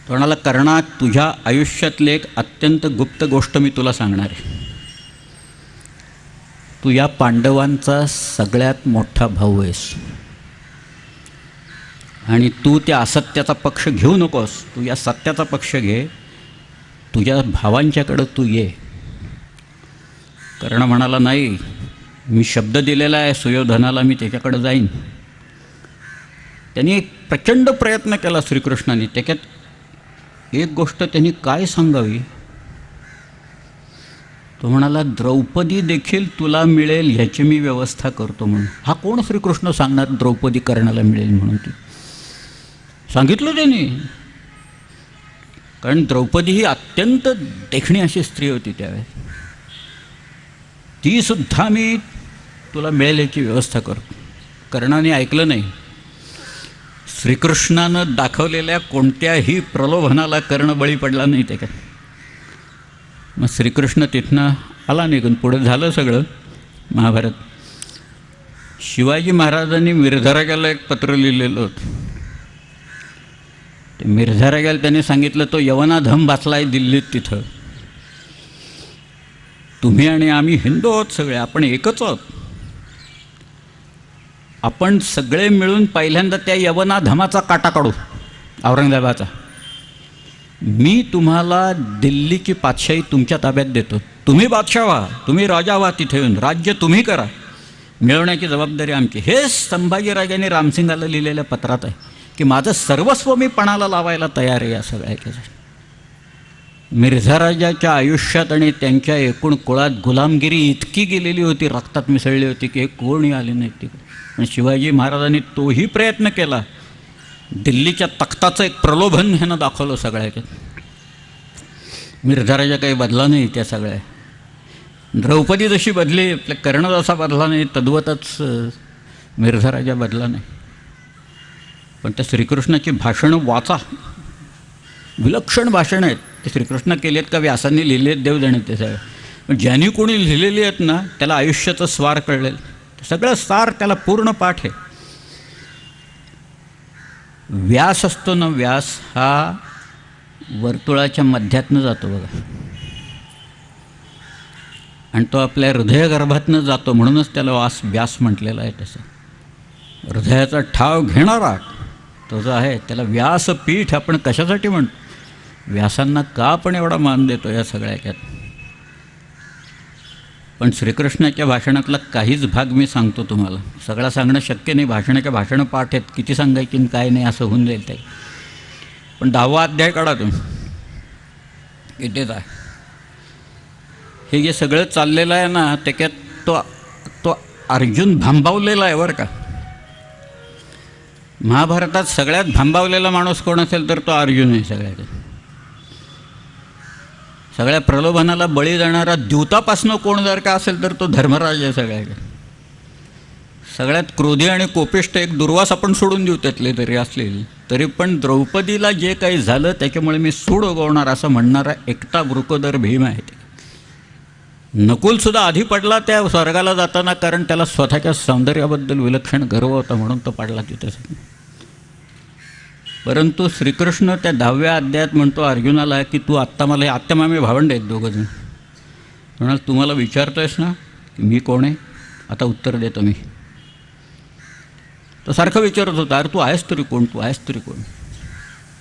तो म्हणाला, कर्णा, तुझ्या आयुष्यातली एक अत्यंत गुप्त गोष्ट मी तुला सांगणार आहे. तू या पांडवांचा सगळ्यात मोठा भाऊ आहेस आणि तू त्या असत्याचा पक्ष घेऊ नकोस, तू या सत्याचा पक्ष घे. तुझ्या भावांच्याकडं तू ये. कर्ण म्हणाला, नाही, मी शब्द दिलेला आहे सुयोधनाला, मी त्याच्याकडं जाईन. त्यांनी प्रचंड प्रयत्न केला श्रीकृष्णाने. त्याच्यात एक गोष्ट त्यांनी काय सांगावी. तो म्हणाला, द्रौपदी देखील तुला मिळेल ह्याची मी व्यवस्था करतो म्हणून. हा कोण श्रीकृष्ण सांगणार द्रौपदी कर्णाला मिळेल म्हणून? ती सांगितलं त्यांनी, कारण द्रौपदी ही अत्यंत देखणी अशी स्त्री होती त्यावेळेस. ती सुद्धा मी तुला मिळेल याची व्यवस्था करतो. कर्णाने ऐकलं नाही. श्रीकृष्णानं दाखवलेल्या कोणत्याही प्रलोभनाला कर्ण बळी पडला नाही त्याच्यात. मग श्रीकृष्ण तिथनं आला निघून. पुढे झालं सगळं महाभारत. शिवाजी महाराजांनी मिर्झाराजाला एक पत्र लिहिलेलं होतं. ते मिर्झाराजाला त्याने सांगितलं, तो यवनाधम बसला आहे दिल्लीत, तिथं तुम्ही आणि आम्ही हिंदू आहोत सगळे, आपण एकच आहोत. आपण सगळे मिळून पहिल्यांदा त्या यवनाधमाचा काटा काढू, औरंगजेबाचा. मी तुम्हाला दिल्लीची पातशाही तुमच्या ताब्यात देतो. तुम्ही बादशाह व्हा, तुम्ही राजा व्हा, तिथे येऊन राज्य तुम्ही करा, मिळवण्याची जबाबदारी आमची. हे संभाजीराजांनी रामसिंगाला लिहिलेल्या पत्रात आहे की माझं सर्वस्व मी पणाला लावायला तयार आहे या सगळ्या. मिर्झाराजाच्या आयुष्यात आणि त्यांच्या एकूण कुळात गुलामगिरी इतकी गेलेली होती, रक्तात मिसळली होती की कोणी आले नाही तिकडे. पण शिवाजी महाराजांनी तोही प्रयत्न केला. दिल्लीच्या तख्ताचं एक प्रलोभन ह्यानं दाखवलं सगळ्याच्यात. मिर्झाराजा काही बदला नाही त्या सगळ्या. द्रौपदी जशी बदली, आपल्या कर्ण जसा बदला नाही, तद्वतच मिर्झाराजा बदला नाही. पण त्या श्रीकृष्णाची भाषणं वाचा, विलक्षण भाषणं आहेत. ते श्रीकृष्ण केली आहेत का व्यासांनी लिहिली आहेत देव जाणे ते सगळं. पण ज्यांनी कोणी लिहिलेली आहेत ना, त्याला आयुष्याचं स्वार कळलेलं, सगळं सार त्याला पूर्ण पाठ आहे. व्यास असतो ना, व्यास हा वर्तुळाच्या मध्यातनं जातो बघा, आणि तो आपल्या हृदयगर्भातनं जातो, म्हणूनच त्याला व्यास म्हटलेला आहे. तसं हृदयाचा ठाव घेणारा तो जो आहे त्याला व्यासपीठ आपण कशासाठी म्हणतो. व्यासांना का आपण एवढा मान देतो या सगळ्याच्यात. पण श्रीकृष्णाच्या भाषणातला काहीच भाग मी सांगतो तुम्हाला. सगळं सांगणं शक्य नाही, भाषणं पाठ आहेत, किती सांगायची आणि काय नाही असं होऊन जाईल ते. पण 10वा अध्याय काढा तुम्ही, इथेच आहे. हे जे सगळं चाललेलं आहे ना, त्याच्यात तो अर्जुन भांबावलेला आहे बरं का. महाभारतात सगळ्यात भांबावलेला माणूस कोण असेल तर तो अर्जुन आहे. सगळ्या प्रलोभनाला बळी जाणारा द्यूतापासनं कोण जर का असेल तर तो धर्मराज आहे. सगळ्यात क्रोधी आणि कोपिष्ट एक दुर्वास आपण सोडून देऊ त्यातले तरी असलेली, तरी पण द्रौपदीला जे काही झालं त्याच्यामुळे मी सूड उगवणार असं म्हणणारा एकटा वृकोदर भीम आहे. नकुलसुद्धा आधी पडला त्या स्वर्गाला जाताना, कारण त्याला स्वतःच्या सौंदर्याबद्दल विलक्षण गर्व होता म्हणून तो पडला तिथे. परंतु श्रीकृष्ण त्या 10व्या अध्यायात म्हणतो अर्जुनाला की तू आत्ता मला, आत्ता मामी भावंड आहेत दोघंजण, म्हणाल तुम्हाला विचारतोयस ना की मी कोण आहे, आता उत्तर देतो मी. तो सारखं विचारत होता, अरे तू आहेस तरी कोण, तू आहेस तरी कोण.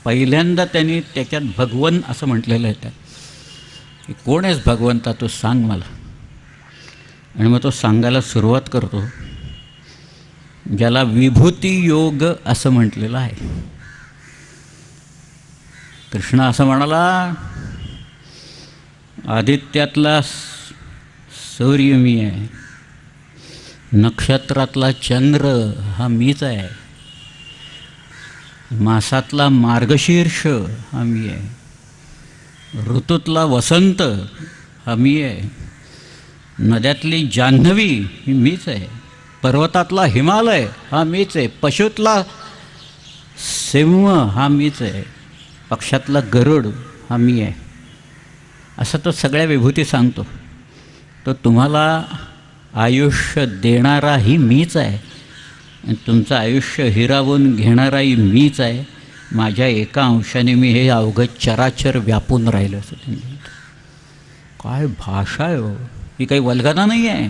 पहिल्यांदा त्यांनी त्याच्यात भगवन असं म्हटलेलं आहे, की कोण आहेस भगवंता, तो सांग मला. आणि मग तो सांगायला सुरुवात करतो, ज्याला विभूती योग असं म्हटलेलं आहे. कृष्ण असं म्हणाला, आदित्यातला सूर्य मी आहे, नक्षत्रातला चंद्र हा मीच आहे, मासातला मार्गशीर्ष हा मी आहे, ऋतूतला वसंत हा मी आहे, नद्यातली जान्हवी ही मीच आहे, पर्वतातला हिमालय हा मीच आहे, पशुतला सिंह हा मीच आहे, पक्षातला गरुड हा मी आहे. असं तो सगळ्या विभूती सांगतो. तो तुम्हाला आयुष्य देणाराही मीच आहे आणि तुमचं आयुष्य हिरावून घेणाराही मीच आहे. माझ्या एका अंशाने मी हे अवघं चराचर व्यापून राहिलं असं ते म्हणतो. काय भाषा आहे हो! ही काही वल्गना नाही आहे,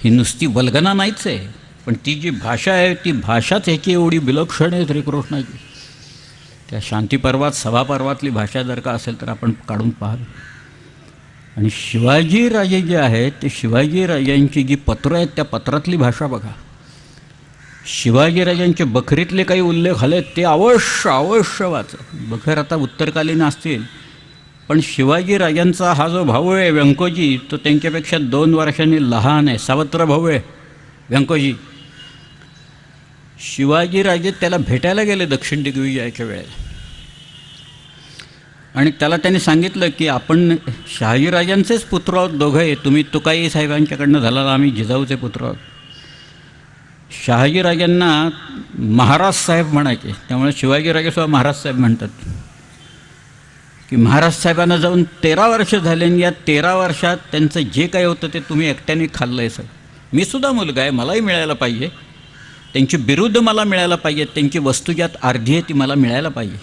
ही नुसती वल्गना नाहीच आहे, पण ती जी भाषा आहे ती भाषाच ह्याची एवढी विलक्षण आहे श्रीकृष्णाची. त्या शांतीपर्वात सभापर्वातली भाषा जर का असेल तर आपण काढून पाहाल. आणि शिवाजीराजे जे आहेत ते शिवाजीराजांची जी पत्रं आहेत त्या पत्रातली भाषा बघा. शिवाजीराजांचे बखरीतले काही उल्लेख आले ते अवश्य वाचा. बखर आता उत्तरकालीन असतील, पण शिवाजीराजांचा हा जो भाऊ आहे व्यंकोजी तो त्यांच्यापेक्षा 2 वर्षांनी लहान आहे. सावत्र भाऊ आहे व्यंकोजी. शिवाजीराजे त्याला भेटायला गेले दक्षिण दिग्विजयाच्या वेळेला आणि त्याला त्यांनी सांगितलं की आपण शहाजीराजांचेच पुत्र आहोत दोघंही, तुम्ही तुकाई साहेबांच्याकडनं झाला, आम्ही जिजाऊचे पुत्र आहोत. शहाजीराजांना महाराज साहेब म्हणायचे, त्यामुळे शिवाजीराजेसुद्धा महाराज साहेब म्हणतात की महाराज साहेबांना जाऊन 13 वर्ष झाले आणि या 13 वर्षात त्यांचं जे काही होतं ते तुम्ही एकट्याने खाल्लं आहे. सर मी सुद्धा मुलगा आहे, मलाही मिळायला पाहिजे, त्यांची बिरुद मला मिळायला पाहिजे, त्यांची वस्तू ज्यात अर्धी आहे ती मला मिळायला पाहिजे.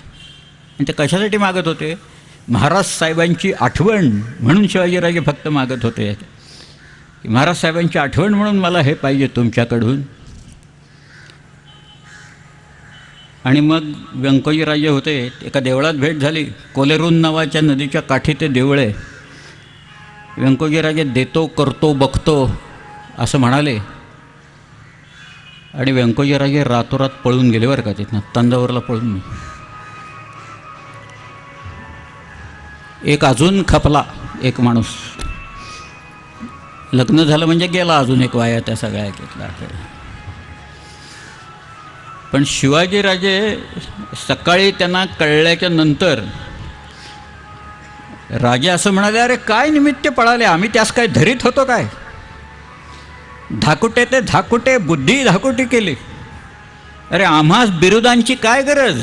आणि ते कशासाठी मागत होते? महाराज साहेबांची आठवण म्हणून शिवाजीराजे फक्त मागत होते की महाराज साहेबांची आठवण म्हणून मला हे पाहिजे तुमच्याकडून. आणि मग व्यंकोजीराजे होते, एका देवळात भेट झाली. कोलेरून नावाच्या नदीच्या काठी ते देऊळ आहे. व्यंकोजीराजे देतो करतो बघतो असं म्हणाले आणि व्यंकोजीराजे रातोरात पळून गेले बरं का तिथनं, तंजावरला पळून. एक अजून खपला एक माणूस, लग्न झालं म्हणजे गेला अजून एक वाया त्या सगळ्या घेतला. पण शिवाजीराजे सकाळी त्यांना कळल्याच्या नंतर राजे असं म्हणाले, अरे काय निमित्त पळाले, आम्ही त्यास काय धरीत होतो काय? धाकुटे ते धाकुटे, बुद्धी धाकुटी केली. अरे आम्हास बिरुदांची काय गरज?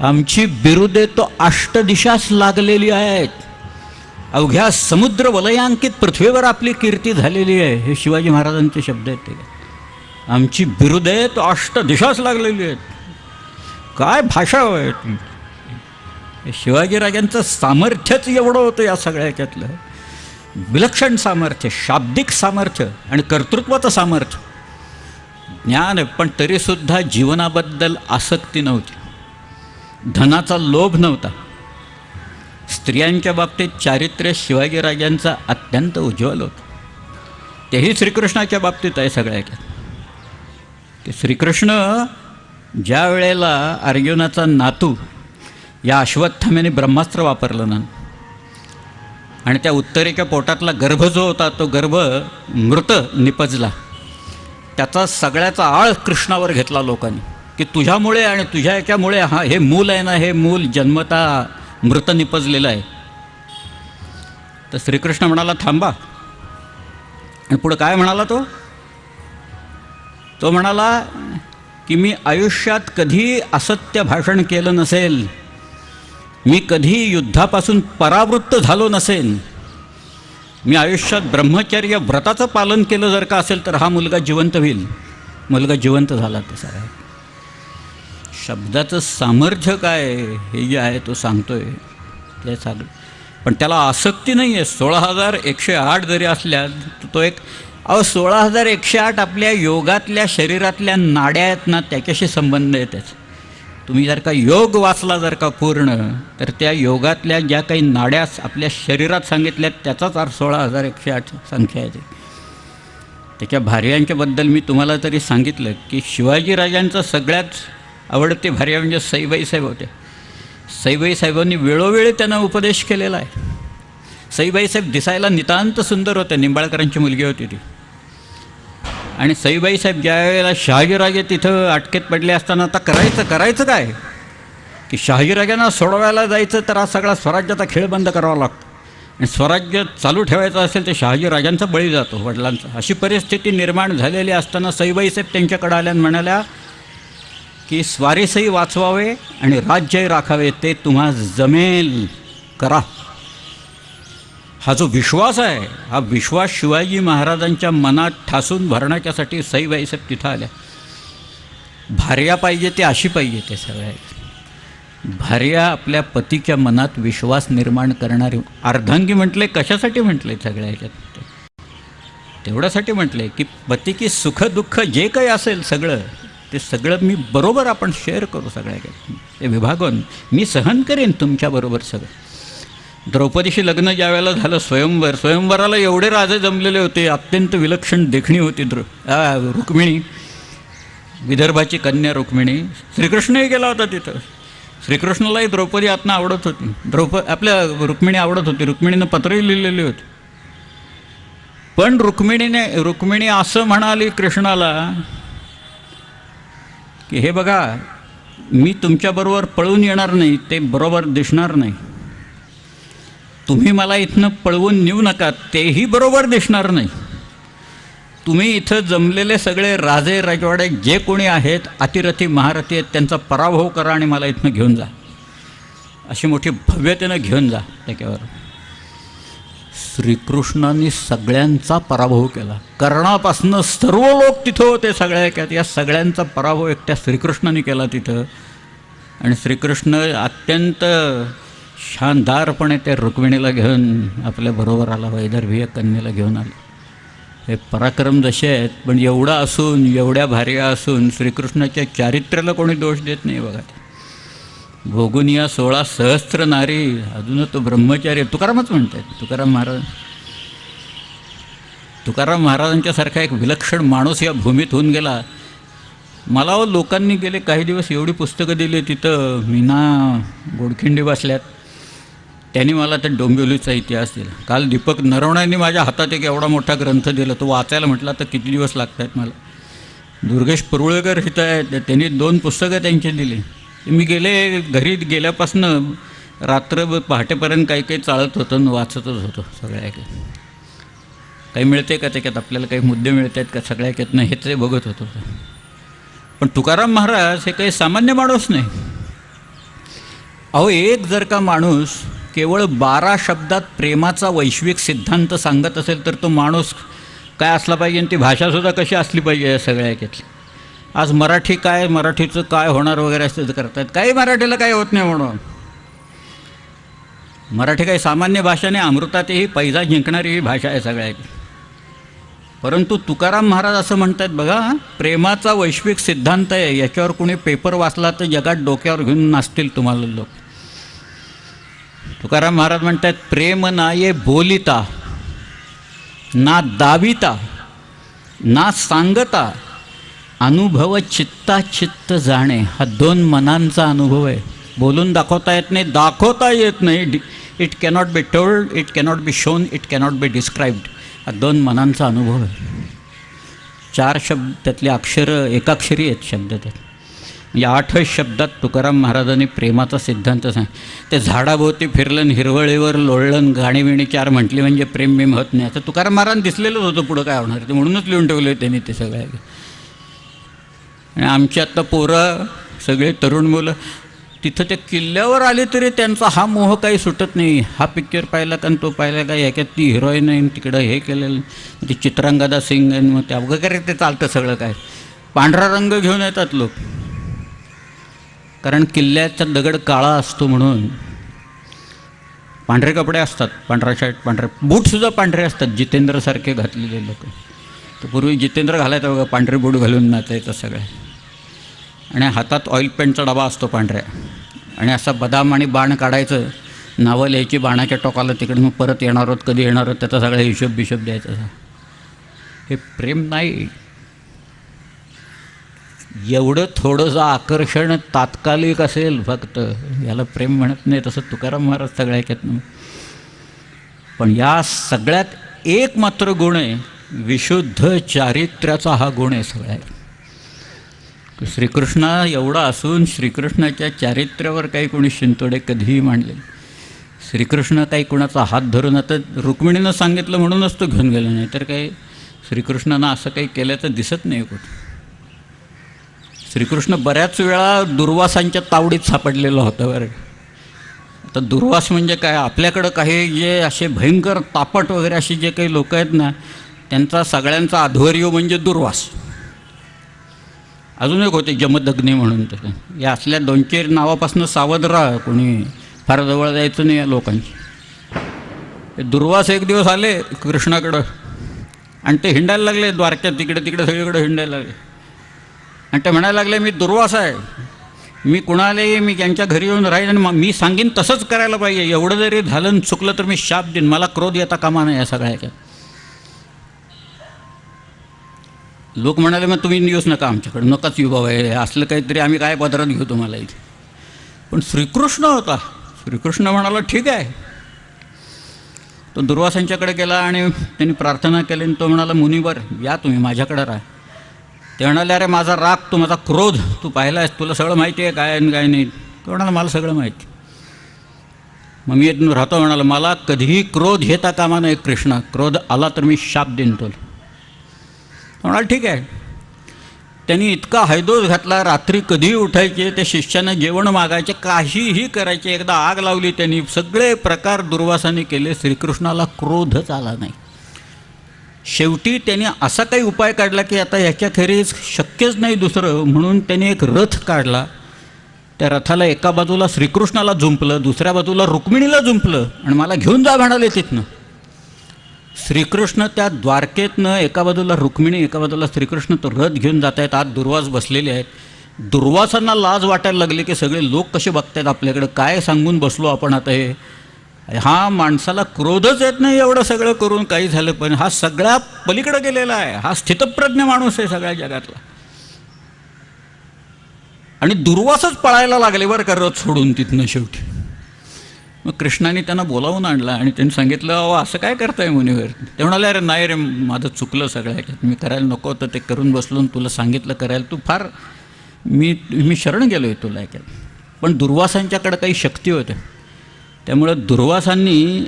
आमची बिरुदे तो अष्टदिशास लागलेली आहेत. अवघ्या समुद्र वलयांकित पृथ्वीवर आपली कीर्ती झालेली आहे. हे शिवाजी महाराजांचे शब्द आहेत. ते आमची बिरुदे तो अष्टदिशास लागलेली आहेत. काय भाषा आहे ती! शिवाजीराजांचं सामर्थ्यच एवढं होतं या सगळ्या ह्याच्यातलं. विलक्षण सामर्थ्य, शाब्दिक सामर्थ्य आणि कर्तृत्वाचं सामर्थ्य, ज्ञान आहे. पण तरीसुद्धा जीवनाबद्दल आसक्ती नव्हती, धनाचा लोभ नव्हता. स्त्रियांच्या बाबतीत चारित्र्य शिवाजीराजांचं अत्यंत उज्ज्वल होतं. तेही श्रीकृष्णाच्या बाबतीत आहे सगळ्या की श्रीकृष्ण ज्या वेळेला अर्जुनाचा नातू या अश्वत्थाम्याने ब्रह्मास्त्र वापरलं ना आणि त्या उत्तरेच्या पोटातला गर्भ जो होता तो गर्भ मृत निपजला, त्याचा सगळ्याचा आळ कृष्णावर घेतला लोकांनी की तुझ्यामुळे आणि तुझ्या याच्यामुळे हे मूल आहे ना, हे मूल जन्मता मृत निपजलेलं आहे. तर श्रीकृष्ण म्हणाला थांबा. आणि पुढं काय म्हणाला तो म्हणाला की मी आयुष्यात कधी असत्य भाषण केलं नसेल, मी कधी युद्धापासून परावृत्त झालो नसेन, मी आयुष्यात ब्रह्मचर्य व्रताचं पालन केलं जर का असेल तर हा मुलगा जिवंत होईल. मुलगा जिवंत झाला. तसा आहे. शब्दाचं सामर्थ्य काय हे जे आहे तो सांगतोय ते सगळं. पण त्याला आसक्ती नाही आहे. 16,108 जरी असल्या तो एक 16,108 आपल्या योगातल्या शरीरातल्या नाड्या आहेत ना त्याच्याशी संबंध आहे त्याचा. तुम्ही जर का योग वाचला जर का पूर्ण तर त्या योगातल्या ज्या काही नाड्या आपल्या शरीरात सांगितल्यात त्याचाच अर्थ 16,108 संख्या आहे. त्याच्या भार्यांच्याबद्दल मी तुम्हाला तरी सांगितलं की शिवाजीराजांचं सगळ्यात आवडते भार्या म्हणजे सईबाई साहेब होते. सईबाई साहेबांनी वेळोवेळी त्यांना उपदेश केलेला आहे. सईबाई साहेब दिसायला नितांत सुंदर होत्या. निंबाळकरांची मुलगी होती ती. आणि सईबाई साहेब ज्या वेळेला शहाजीराजे तिथं अटकेत पडले असताना आता करायचं काय की शहाजीराजांना सोडवायला जायचं तर हा सगळा स्वराज्याचा खेळ बंद करावा लागतो आणि स्वराज्य चालू ठेवायचं असेल तर शहाजीराजांचा बळी जातो वडिलांचा. अशी परिस्थिती निर्माण झालेली असताना सईबाई साहेब त्यांच्याकडे आल्या आणि म्हणाल्या की स्वारीसही वाचवावे आणि राज्यही राखावे, ते तुम्हा जमेल करा. हा जो विश्वास आहे, हा विश्वास शिवाजी महाराजांच्या मनात ठासून भरण्याच्यासाठी सईबाई साहेब तिथं आल्या. भार्या पाहिजे ते अशी पाहिजे ते सगळ्या भार्या आपल्या पतीच्या मनात विश्वास निर्माण करणारी. अर्धांगी म्हटले कशासाठी म्हटले सगळ्या ह्याच्यात, तेवढ्यासाठी म्हटले की पती की सुखदुःख जे काही असेल सगळं ते सगळं मी बरोबर आपण शेअर करू सगळ्या ते विभागून मी सहन करेन तुमच्याबरोबर सगळं. द्रौपदीशी लग्न ज्या वेळेला झालं स्वयंवराला एवढे राजे जमलेले होते, अत्यंत विलक्षण देखणी होती रुक्मिणी, विदर्भाची कन्या रुक्मिणी. श्रीकृष्णही गेला होता तिथं. श्रीकृष्णालाही द्रौपदी आत्मा आवडत होती, आपल्या रुक्मिणी आवडत होती. रुक्मिणीनं पत्रही लिहिलेली होती. पण रुक्मिणी असं म्हणाली कृष्णाला की हे बघा, मी तुमच्याबरोबर पळून येणार नाही, ते बरोबर दिसणार नाही. तुम्ही मला इथनं पळवून नेऊ नका, तेही बरोबर दिसणार नाही. तुम्ही इथं जमलेले सगळे राजे राजवाडे जे कोणी आहेत, अतिरथी महारथी आहेत, त्यांचा पराभव करा आणि मला इथनं घेऊन जा. अशी मोठी भव्यतेनं घेऊन जा त्याच्यावर. श्रीकृष्णांनी सगळ्यांचा पराभव केला. कर्णापासनं सर्व लोक तिथं होते सगळ्या, या सगळ्यांचा पराभव एकट्या श्रीकृष्णाने केला तिथं. आणि श्रीकृष्ण अत्यंत शानदारपणे त्या रुक्मिणीला घेऊन आपल्याबरोबर आला, वैदर्भीय कन्येला घेऊन आला. हे पराक्रम जसे आहेत, पण एवढा असून, एवढ्या भार्या असून श्रीकृष्णाच्या चारित्र्याला कोणी दोष देत नाही बघा. भोगून या 16 सहस्त्र नारी, अजून तो ब्रह्मचारी. तुकारामच म्हणतात, तुकाराम महाराजांच्यासारखा एक विलक्षण माणूस या भूमीत होऊन गेला. मला लोकांनी गेले काही दिवस एवढी पुस्तकं दिली, तिथं मीना गोडखिंडी बसल्यात, त्यांनी मला त्या डोंबिवलीचा इतिहास दिला. काल दीपक नरवणेंनी माझ्या हातात एक एवढा मोठा ग्रंथ दिला, तो वाचायला म्हटला तर किती दिवस लागत आहेत मला. दुर्गेश परुळेकर इथं आहेत, त्यांनी 2 पुस्तकं त्यांची दिली. मी घरी गेल्यापासनं रात्र पहाटेपर्यंत काही चालत होतं आणि वाचतच होतो सगळ्या. काही मिळते का त्याच्यात, आपल्याला काही मुद्दे मिळत आहेत का सगळ्या याच्यातनं, हेच ते बघत होतो. पण तुकाराम महाराज हे काही सामान्य माणूस नाही. अहो, एक जर का माणूस केवळ 12 शब्दात प्रेमाचा वैश्विक सिद्धांत सांगत असेल तर तो माणूस काय असला पाहिजे आणि ती भाषासुद्धा कशी असली पाहिजे या सगळ्या याच्यातली. आज मराठी काय, मराठीचं काय होणार वगैरे असं करतात. काही मराठीला काही होत नाही म्हणून. मराठी काही सामान्य भाषा नाही, अमृतातही पैजा जिंकणारी ही भाषा आहे सगळ्याची. परंतु तुकाराम महाराज असं म्हणतात बघा, प्रेमाचा वैश्विक सिद्धांत आहे, याच्यावर कोणी पेपर वाचला तर जगात डोक्यावर घेऊन नाचतील तुम्हाला लोक. तुकाराम महाराज म्हणतात, प्रेम ना ये बोलिता ना दाविता ना सांगता, अनुभव चित्ता चित्त जाणे. हा 2 मनांचा अनुभव आहे. बोलून दाखवता येत नाही, दाखवता येत नाही. It cannot be told, it cannot be shown, it cannot be described. हा 2 मनांचा अनुभव आहे. 4 शब्द त्यातले अक्षरं एकाक्षरी आहेत शब्द त्यात. म्हणजे 8 शब्दात तुकाराम महाराजांनी प्रेमाचा सिद्धांत सांग. ते झाडाभोवती फिरलं, हिरवळीवर लोळलं, गाणीविणी 4 म्हटली म्हणजे प्रेम बिम होत नाही. आता तुकाराम महाराज दिसलेलंच होतं पुढं काय होणार ते, म्हणूनच लिहून ठेवले त्यांनी ते सगळ्या. आणि आमची आत्ता पोरं सगळे तरुण मुलं तिथं त्या किल्ल्यावर आले तरी त्यांचा हा मोह काही सुटत नाही. हा पिक्चर पाहिला का तो पाहिला का, याच्यात ती हिरोईन आहे, तिकडं हे केलेलं, ती चित्रांगदा सिंग आहे, मग त्या वगैरे ते चालतं सगळं काय. पांढरा रंग घेऊन येतात लोक, कारण किल्ल्याचा दगड काळा असतो म्हणून. पांढरे कपडे असतात, पांढरा शर्ट, पांढरे बूटसुद्धा पांढरे असतात, जितेंद्रसारखे घातलेले लोक. तर पूर्वी जितेंद्र घालायचा बघा, पांढरे बूट घालून नाचायचं सगळं. आणि हातात ऑइल पेंटचा डबा असतो पांढऱ्या, आणि असा बदाम आणि बाण काढायचं, नावं लिहायची बाणाच्या टोकाला, तिकडे मग परत येणार आहोत, कधी येणार आहोत, त्याचा सगळा हिशोब द्यायचा. हे प्रेम नाही. एवढं थोडंसं आकर्षण तात्कालिक असेल फक्त, याला प्रेम म्हणत नाही. तसं तुकाराम महाराज सगळ्या ऐकत नाही. पण या सगळ्यात एक मात्र गुण आहे विशुद्ध चारित्र्याचा हा गुण आहे सगळा. श्रीकृष्ण एवढा असून श्रीकृष्णाच्या चारित्र्यावर काही कोणी शिंतोडे कधीही मांडले. श्रीकृष्ण काही कुणाचा हात धरून, आता रुक्मिणीनं सांगितलं म्हणूनच तो घेऊन गेला, नाही तर काही श्रीकृष्णानं असं काही केल्याचं दिसत नाही कुठं. श्रीकृष्ण बऱ्याच वेळा दुर्वासांच्या तावडीत सापडलेला होता बरं. आता दुर्वास म्हणजे काय, आपल्याकडं काही जे असे भयंकर तापट वगैरे असे जे काही लोक आहेत ना, त्यांचा सगळ्यांचा आध्वर्य म्हणजे दुर्वास. अजून एक होते जमदग्नी म्हणून. तर या असल्या 2-4 नावापासून सावध राहा, कोणी फार जवळ जायचं नाही या लोकांची. हे दुर्वास एक दिवस आले कृष्णाकडं आणि ते हिंडायला लागले द्वारक्यात, तिकडे तिकडे सगळीकडे हिंडायला लागले. आणि ते म्हणायला लागले, मी दुर्वास आहे, मी कुणालाही मी त्यांच्या घरी येऊन राहीन आणि मी सांगेन तसंच करायला पाहिजे. एवढं जरी झालं चुकलं तर मी शाप देईन, मला क्रोध येता कामा नाही या सगळ्याच्या. लोक म्हणाले, मग तुम्ही येऊच नका आमच्याकडे, नकाच येऊ बाबा, हे असलं काहीतरी आम्ही काय पदरात घेऊ तुम्हाला इथे. पण श्रीकृष्ण होता. श्रीकृष्ण म्हणाला ठीक आहे. तो दुर्वासांच्याकडे गेला आणि त्यांनी प्रार्थना केली आणि तो म्हणाला, मुनिवर या तुम्ही माझ्याकडे राहा. ते म्हणाले, अरे माझा राग, तू माझा क्रोध तू पाहिला आहेस, तुला सगळं माहिती आहे काय आणि काय नाही. तो म्हणाला, मला सगळं माहिती, मग मी येत राहतो. म्हणाला, मला कधीही क्रोध येता कामा नाही कृष्णा, क्रोध आला तर मी शाप देईन तुला. म्हणाला ठीक आहे. त्यांनी इतका हैदोस घातला, रात्री कधीही उठायचे, त्या शिष्यानं जेवण मागायचे, काहीही करायचे. एकदा आग लावली त्यांनी, सगळे प्रकार दुर्वासाने केले, श्रीकृष्णाला क्रोधच आला नाही. शेवटी त्याने असा काही उपाय काढला की आता याच्याखेरीज शक्यच नाही दुसरं, म्हणून त्याने एक रथ काढला. त्या रथाला एका बाजूला श्रीकृष्णाला जुंपलं, दुसऱ्या बाजूला रुक्मिणीला जुंपलं आणि मला घेऊन जा म्हणाले तिथनं. श्रीकृष्ण त्या द्वारकेतनं एका बाजूला रुक्मिणी, एका बाजूला श्रीकृष्ण तो रथ घेऊन जात आहेत. आत दुर्वास बसलेले आहेत. दुर्वासांना लाज वाटायला लागली की सगळे लोक कसे बघतायत आपल्याकडं, काय सांगून बसलो आपण आता. हे हा माणसाला क्रोधच येत नाही एवढं सगळं करून काही झालं, पण हा सगळ्या पलीकडे गेलेला आहे, हा स्थितप्रज्ञ माणूस आहे सगळ्या जगातला. आणि दुर्वासच पळायला लागले बरं का रथ सोडून तिथनं शेवटी. मग कृष्णाने त्यांना बोलावून आणला आणि त्यांनी सांगितलं, अहो असं काय करताय मुनीवर. ते म्हणाले, अरे नाही रे, माझं चुकलं सगळं ह्याच्यात, मी करायला नको होतं ते करून बसलो, तुला सांगितलं करायला, तू फार मी शरण गेलो आहे तुला ह्याच्यात. पण दुर्वासांच्याकडे काही शक्ती होत्या, त्यामुळं दुर्वासांनी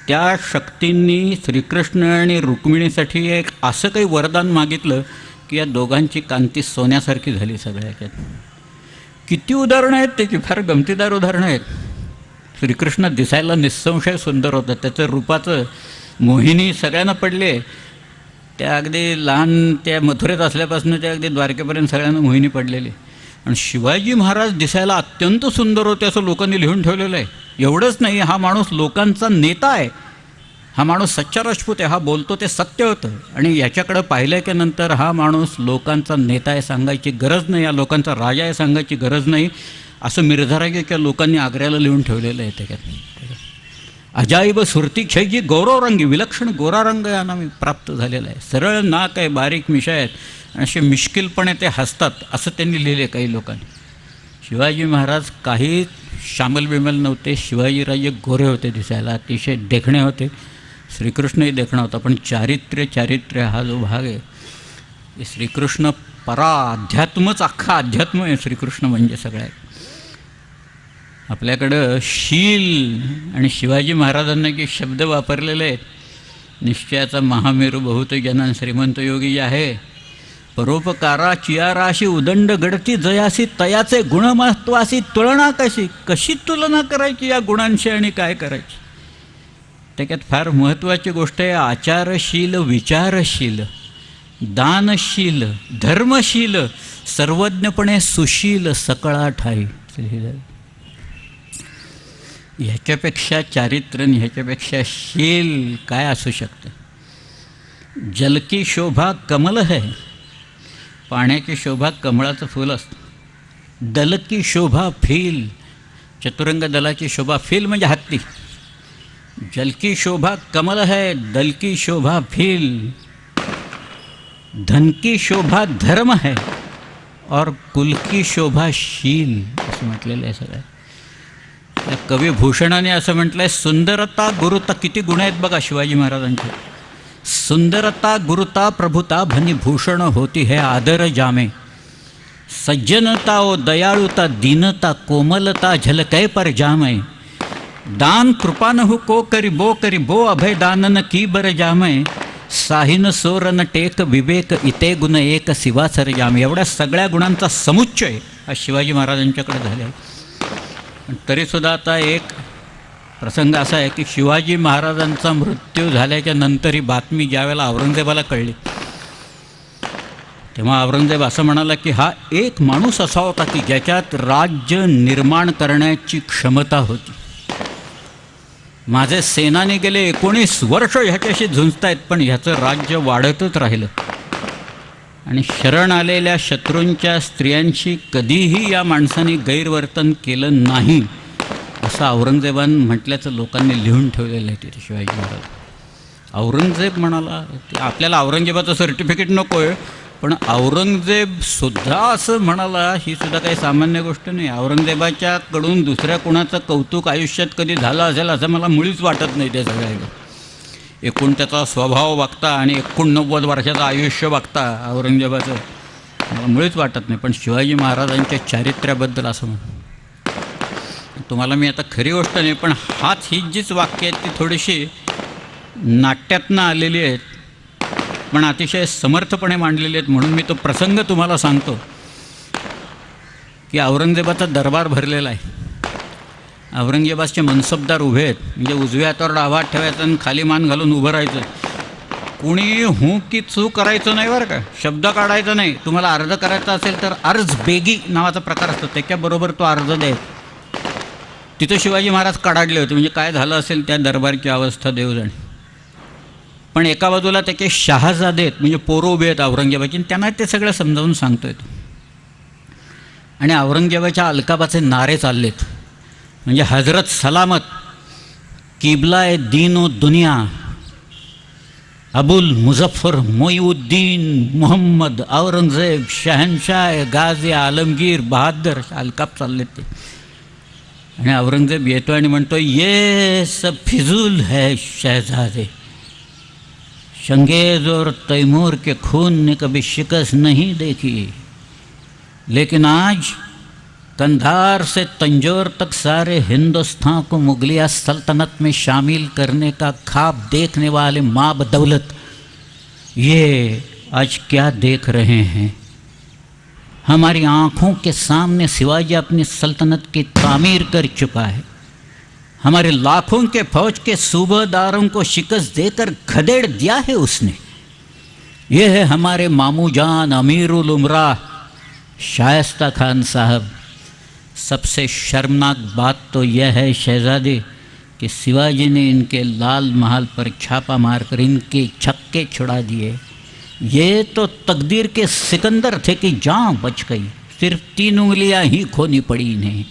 त्या शक्तींनी श्रीकृष्ण आणि रुक्मिणीसाठी एक असं काही वरदान मागितलं की या दोघांची कांती सोन्यासारखी झाली सगळ्या ह्याच्यात. किती उदाहरणं आहेत त्याची, फार गमतीदार उदाहरणं आहेत. श्रीकृष्ण दिसायला निस्संशय सुंदर होतं, त्याचं रूपाचं मोहिनी सगळ्यांना पडले. त्या अगदी लहान त्या मथुरेत असल्यापासून त्या अगदी द्वारकेपर्यंत सगळ्यांना मोहिनी पडलेली. आणि शिवाजी महाराज दिसायला अत्यंत सुंदर होते असं लोकांनी लिहून ठेवलेलं आहे. एवढंच नाही, हा माणूस लोकांचा नेता आहे, हा माणूस सच्चा राजपूत आहे, हा बोलतो ते सत्य होतं. आणि याच्याकडं पाहिलं की नंतर हा माणूस लोकांचा नेता आहे सांगायची गरज नाही, या लोकांचा राजा आहे सांगायची गरज नाही, असं मिरधाराच्या लोकांनी आग्र्याला लिहून ठेवलेलं आहे. त्याच्यात अजाईब सुरती क्षयजी गौरवरंगी, विलक्षण गोरा रंग या नामी प्राप्त झालेला आहे. सरळ नाक आहे, बारीक मिशा आहेत, असे मिश्किलपणे ते हसतात असं त्यांनी लिहिले काही लोकांनी. शिवाजी महाराज काही शामल बिमल नव्हते, शिवाजीराजे गोरे होते दिसायला, अतिशय देखणे होते. श्रीकृष्णही देखणा होता, पण चारित्र्य हा जो भाग आहे, हे श्रीकृष्ण परा अध्यात्मच, अख्खा अध्यात्म आहे श्रीकृष्ण म्हणजे सगळ्या. आपल्याकडं शील आणि शिवाजी महाराजांना की शब्द वापरलेले आहेत. निश्चयाचा महामेरू बहुत जनान श्रीमंत योगी आहे, परोपकारा चियाराशी उदंड गडती जयासी, तयाचे गुणमहत्वासी तुलना कशी, कशी तुलना करायची या गुणांशी आणि काय करायची. त्याच्यात फार महत्त्वाची गोष्ट आहे, आचारशील, विचारशील, दानशील, धर्मशील, सर्वज्ञपणे सुशील, सकळा ठाई. ह्याच्यापेक्षा चारित्र्य, ह्याच्यापेक्षा शील काय असू शकतं. जल की शोभा कमल है, पाण्याची शोभा कमळाचं फूल असतं. दल की शोभा फील, चतुरंग दलाची शोभा, फील म्हणजे हत्ती. जल की शोभा कमल है, दल की शोभा फील, धन की शोभा धर्म है और कुल की शोभा शील, असं म्हटलेलं आहे सगळं. त्या कवी भूषणाने असं म्हटलं आहे, सुंदरता गुरुता. किती गुण आहेत बघा शिवाजी महाराजांचे. सुंदरता गुरुता प्रभुता भनी भूषण होती है आदर जामे, सज्जनता ओ दयाळुता दीनता कोमलता झलकै पर जामे, दान कृपानहु को करी बो अभय दानन की बर जामे, साहिन सोरन टेक विवेक इते गुण एक शिवा सरजामे. एवढ्या सगळ्या गुणांचा समुच्चय हा शिवाजी महाराजांच्याकडे झाला आहे. पण तरीसुद्धा आता एक प्रसंग असा आहे की शिवाजी महाराजांचा मृत्यू झाल्याच्या नंतर ही बातमी ज्यावेळेला औरंगजेबाला कळली, तेव्हा औरंगजेब असं म्हणाला की हा एक माणूस असा होता की ज्याच्यात राज्य निर्माण करण्याची क्षमता होती. माझे सेनानी गेले 19 वर्ष ह्याच्याशी झुंजतायत, पण ह्याचं राज्य वाढतच राहिलं. आणि शरण आलेल्या शत्रूंच्या स्त्रियांशी कधीही या माणसाने गैरवर्तन केलं नाही, असं औरंगजेबानं म्हटल्याचं लोकांनी लिहून ठेवलेलं आहे तिथे शिवाजी महाराज. औरंगजेब म्हणाला, आपल्याला औरंगजेबाचं सर्टिफिकेट नको आहे, पण औरंगजेबसुद्धा असं म्हणाला ही सुद्धा काही सामान्य गोष्ट नाही. औरंगजेबाच्याकडून दुसऱ्या कोणाचं कौतुक आयुष्यात कधी झालं असेल असं मला मुळीच वाटत नाही. ते सगळ्या एकूण त्याचा स्वभाव बघता आणि 89 वर्षाचं आयुष्य बघता औरंगजेबाचं मला मुळीच वाटत नाही. पण शिवाजी महाराजांच्या चारित्र्याबद्दल असं म्हणतो. तुम्हाला मी आता खरी गोष्ट नाही, पण ही जीच वाक्य आहेत ती थोडीशी नाट्यातनं आलेली आहेत, पण अतिशय समर्थपणे मांडलेले आहेत. म्हणून मी तो प्रसंग तुम्हाला सांगतो की औरंगजेबाचा दरबार भरलेला आहे. औरंगजेबाचे मनसबदार उभे आहेत, म्हणजे उजव्या हातावर डावा हात ठेवायचा आणि खाली मान घालून उभं राहायचं. कुणी हू की चू करायचं नाही बरं का, शब्द काढायचा नाही. तुम्हाला अर्ज करायचा असेल तर अर्ज बेगी नावाचा प्रकार असतो, त्याच्याबरोबर तो अर्ज द्यायचा. तिथं शिवाजी महाराज कडाडले होते, म्हणजे काय झालं असेल त्या दरबारची अवस्था देव जाणे. पण एका बाजूला त्याचे शहाजादे आहेत, म्हणजे पोरं उभे आहेत औरंगजेबाची, आणि त्यांना ते सगळं समजावून सांगतो येतो. आणि औरंगजेबाच्या अलकाबाचे नारे चाललेत, म्हणजे हजरत सलामत, किबला ए दीनो दुनिया, अबुल मुझफ्फर मोईउद्दीन मोहम्मद औरंगजेब शहनशाह गाझी आलमगीर बहादर, अलकाब चाललेत ते. आणि औरंगजेब येतो आणि म्हणतो, ये सब फिजूल है शहजादे, चंगेज़ और तैमूर के खून ने कभी शिकस्त नहीं देखी, लेकिन आज कंधार से तंजौर तक सारे हिंदुस्तान को मुगलिया सल्तनत में शामिल करने का ख्वाब देखने वाले माँ बदौलत ये आज क्या देख रहे हैं. हमारी आँखों के सामने शिवाजी अपनी सल्तनत की तामीर कर चुका है. हमारे लाखों के फौज के सूबेदारों को शिकस्त देकर खदेड़ दिया है उसने. ये है हमारे मामू जान अमीरुल उमरा शायस्ता खान साहब. सबसे शर्मनाक बात तो यह है शहजादे कि शिवाजी ने इनके लाल महल पर छापा मारकर इनके छक्के छुड़ा दिए. ये तो तकदीर के सिकंदर थे कि जान बच गई, सिर्फ 3 उंगलियां ही खोनी पड़ी इन्हें.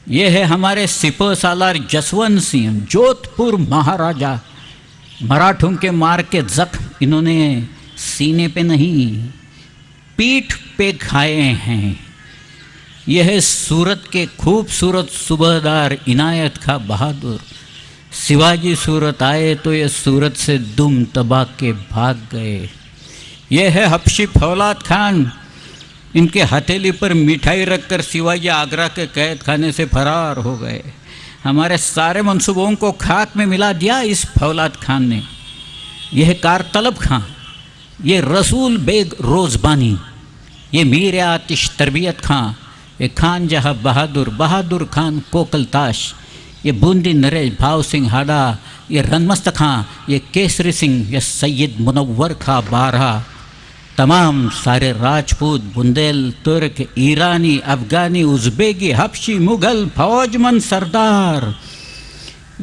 ये है हमारे सिपह सालार जसवंत सिंह, जोधपुर महाराजा. मराठों के मार के जख्म इन्होंने सीने पे नहीं पीठ पे खाए हैं. यह है सूरत के खूबसूरत सूबेदार इनायत खां बहादुर. शिवाजी सूरत आए तो ये सूरत से दुम दबा के भाग गए. यह है हबशी फौलाद खान, इनके हथेली पर मिठाई रखकर शिवाजी आगरा के कैद खाने से फरार हो गए. हमारे सारे मंसूबों को खाक में मिला दिया इस फौलाद खान ने. यह कारतलब खां, ये रसूल बेग रोज़बानी, ये मीर आतिश तरबियत खां, ये खान जहाँ बहादुर, बहादुर खान कोकलताश, ये बूंदी नरेश भाव सिंह हाडा, ये रनमस्त खां, ये केसरी सिंह, ये सैयद मुनव्वर खां बारहा. तमाम सारे राजपूत, बुंदेल, तुर्क, ईरानी, अफ़गानी, उज़्बेकी, हबशी, मुग़ल फौजमंद सरदार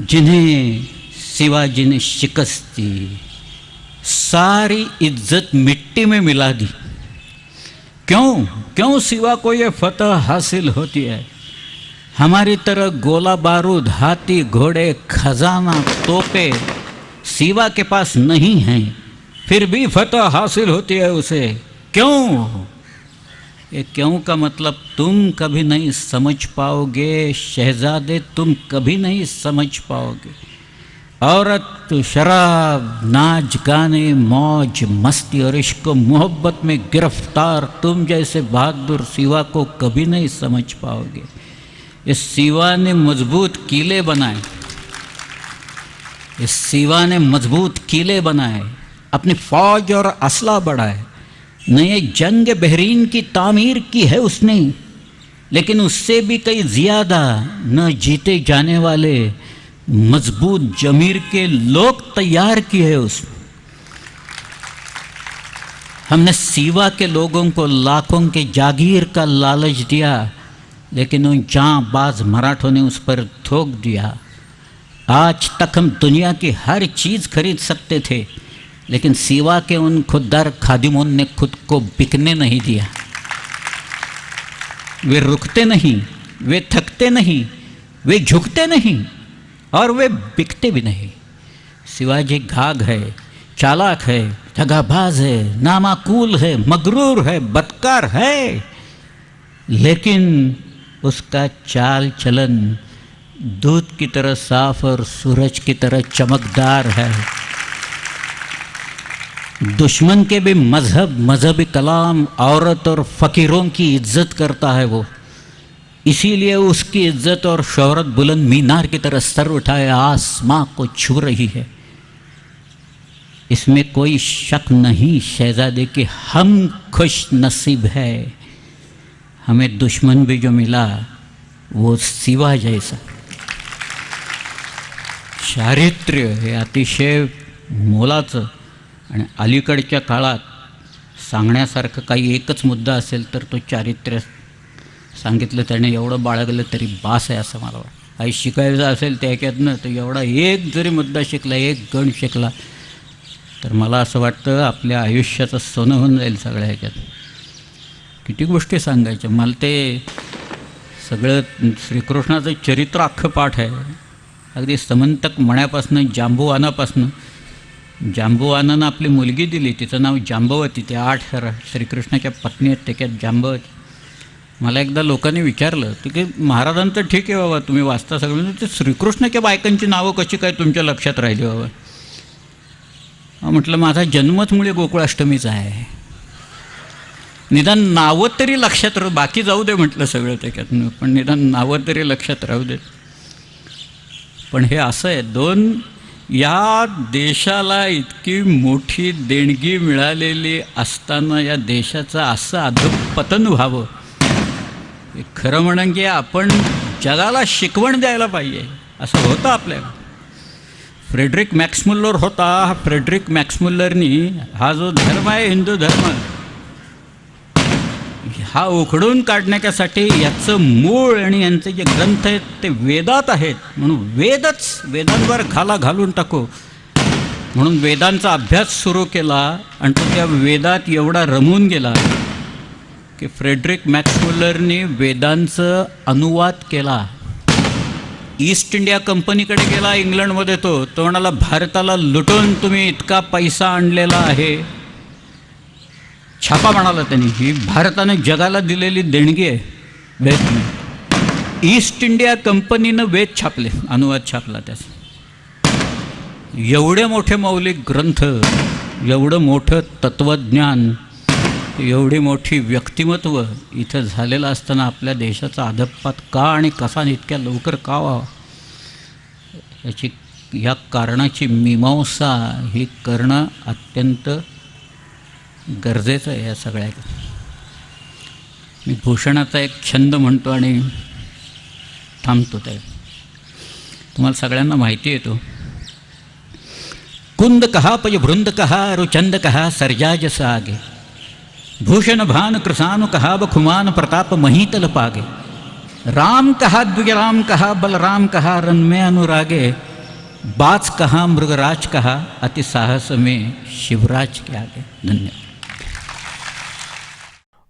जिन्हें शिवाजी ने शिकस्त दी, सारी इज्जत मिट्टी में मिला दी. क्यों क्यों शिवा को ये फतह हासिल होती है? हमारी तरह गोला बारूद, हाथी, घोड़े, खजाना, तोपे शिवा के पास नहीं हैं, फिर भी फतह हासिल होती है उसे. क्यों? ये क्यों का मतलब तुम कभी नहीं समझ पाओगे शहजादे, तुम कभी नहीं समझ पाओगे. औरत शराब नाच गाने मौज मस्ती और इश्क मोहब्बत में गिरफ्तार तुम जैसे बहादुर सिवा को कभी नहीं समझ पाओगे। इस सिवा ने मजबूत किले बनाए, इस सिवा ने मजबूत किले बनाए, अपनी फौज और असला बढ़ाए। नए जंग बहरीन की तामीर की है उसने, लेकिन उससे भी कई ज़्यादा न जीते जाने वाले मजबूत जमीर के लोग तैयार किए है उसने। हमने सीवा के लोगों को लाखों के जागीर का लालच दिया, लेकिन उन जांबाज मराठों ने उस पर थोक दिया। आज तक हम दुनिया की हर चीज़ खरीद सकते थे, लेकिन सीवा के उन खुददार खादिमों ने खुद को बिकने नहीं दिया। वे रुकते नहीं, वे थकते नहीं, वे झुकते नहीं और वे बिकते भी नहीं। शिवाजी घाघ है, चालाक है, दगाबाज है, नामाकूल है, मगरूर है, बदकार है, लेकिन उसका चाल चलन दूध की तरह साफ और सूरज की तरह चमकदार है। दुश्मन के भी मजहबी कलाम, औरत और फ़कीरों की इज्जत करता है वो। इसीलिए उसकी इज्जत और शोहरत बुलंद मीनार की तरह सर उठाए आसमां को छू रही है। इसमें कोई शक नहीं शहजादे कि हम खुश नसीब है, हमें दुश्मन भी जो मिला वो शिवा जैसा। चारित्र्य हे अतिशय मोलाचं आणि अलीकडच्या काळात सांगण्यासारखं काही एकच मुद्दा असेल तर तो चारित्र्य सांगितलं त्याने एवढं बाळगलं तरी बास आहे असं मला वाटतं। काही शिकायचं असेल त्या ह्याच्यातनं तर एवढा एक जरी मुद्दा शिकला, एक गण शिकला, तर मला असं वाटतं आपल्या आयुष्याचं सोनं होऊन जाईल सगळ्या ह्याच्यात। किती गोष्टी सांगायच्या मला, ते सगळं श्रीकृष्णाचं चरित्र अख्खं पाठ आहे, अगदी समंतक मण्यापासून जांबुवानापासून। जांबुवानानं आपली मुलगी दिली, तिचं नाव जांबवती, ते 8 श्रीकृष्णाच्या पत्नी आहेत त्याच्यात जांबवती। मला एकदा लोकांनी विचारलं की महाराजांचं ठीक आहे बाबा तुम्ही वाचता सगळं, ते श्रीकृष्णाच्या बायकांची नावं कशी काय तुमच्या लक्षात राहिली बाबा? म्हटलं माझा जन्मच मुळे गोकुळाष्टमीचा आहे, निदान नावं तरी लक्षात राहू, बाकी जाऊ दे म्हटलं सगळं त्याच्यातनं, पण निदान नावं तरी लक्षात राहू देत। पण हे असं आहे, या देशाला इतकी मोठी देणगी मिळालेली असताना या देशाचं असं अधःपतन व्हावं, खरं म्हणून की आपण जगाला शिकवण द्यायला पाहिजे असं होतं आपल्याला। फ्रेडरिक मॅक्समुल्लर होता, फ्रेडरिक मॅक्समुल्लरनी हा जो धर्म आहे हिंदू धर्म, हा उखडून काढण्यासाठी याचं मूळ आणि यांचे जे ग्रंथ आहेत ते वेदात आहेत, म्हणून वेदांवर घाला घालून टाकू म्हणून वेदांचा अभ्यास सुरू केला आणि तो त्या वेदात एवढा रमून गेला की फ्रेडरिक मॅक्समुल्लरनी वेदांचं अनुवाद केला। ईस्ट इंडिया कंपनीकडे गेला इंग्लंडमध्ये, तो म्हणाला भारताला लुटून तुम्ही इतका पैसा आणलेला आहे, छापा म्हणाला त्यांनी, ही भारतानं जगाला दिलेली देणगी आहे वेद। ईस्ट इंडिया कंपनीनं वेद छापले, अनुवाद छापला त्याचा। एवढे मोठे मौलिक ग्रंथ, एवढं मोठं तत्त्वज्ञान, एवढी मोठी व्यक्तिमत्व इथं झालेलं असताना आपल्या देशाचा अधःपात का आणि कसा इतक्या लवकर का व्हावा, या कारणाची मीमांसा ही करणं अत्यंत गरजेचं आहे या सगळ्या। मी भूषणाचा एक छंद म्हणतो आणि थांबतो। त्या तुम्हाला सगळ्यांना माहिती आहे, तो कुंद कहा पय वृंद कहा रुचंद कहा सरजाज सागे, भूषण भान कृसानु कहा बखुमान प्रताप महीतल पागे, राम कहा द्विजराम कहा बलराम कहा रन में अनुरागे, बाज कहा मृगराज कहा अति साहस में शिवराज के आगे। धन्यवाद।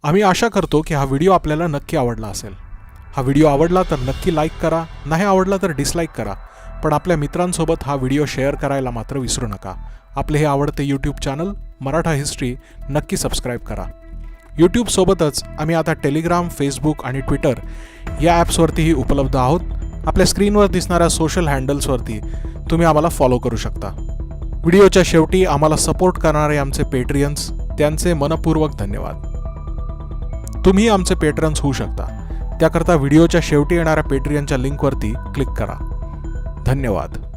आम्ही आशा करतो की हा व्हिडिओ आपल्याला नक्की आवडला असेल। हा व्हिडिओ आवडला तर नक्की लाईक करा, नाही आवडला तर डिसलाईक करा, पण आपल्या मित्रांसोबत हा व्हिडिओ शेअर करायला मात्र विसरू नका। आपले हे आवडते यूट्यूब चॅनल मराठा हिस्ट्री नक्की सबस्क्राईब करा। यूट्यूबसोबतच आम्ही आता टेलिग्राम, फेसबुक आणि ट्विटर या ॲप्सवरतीही उपलब्ध आहोत। आपल्या स्क्रीनवर दिसणाऱ्या सोशल हँडल्सवरती तुम्ही आम्हाला फॉलो करू शकता. व्हिडिओच्या शेवटी आम्हाला सपोर्ट करणारे आमचे पेट्रियन्स, त्यांचे मनपूर्वक धन्यवाद. तुम्ही आमचे पेट्रन्स होऊ शकता. त्याकरता व्हिडिओच्या शेवटी येणाऱ्या पेट्रियनच्या लिंकवरती क्लिक करा. धन्यवाद.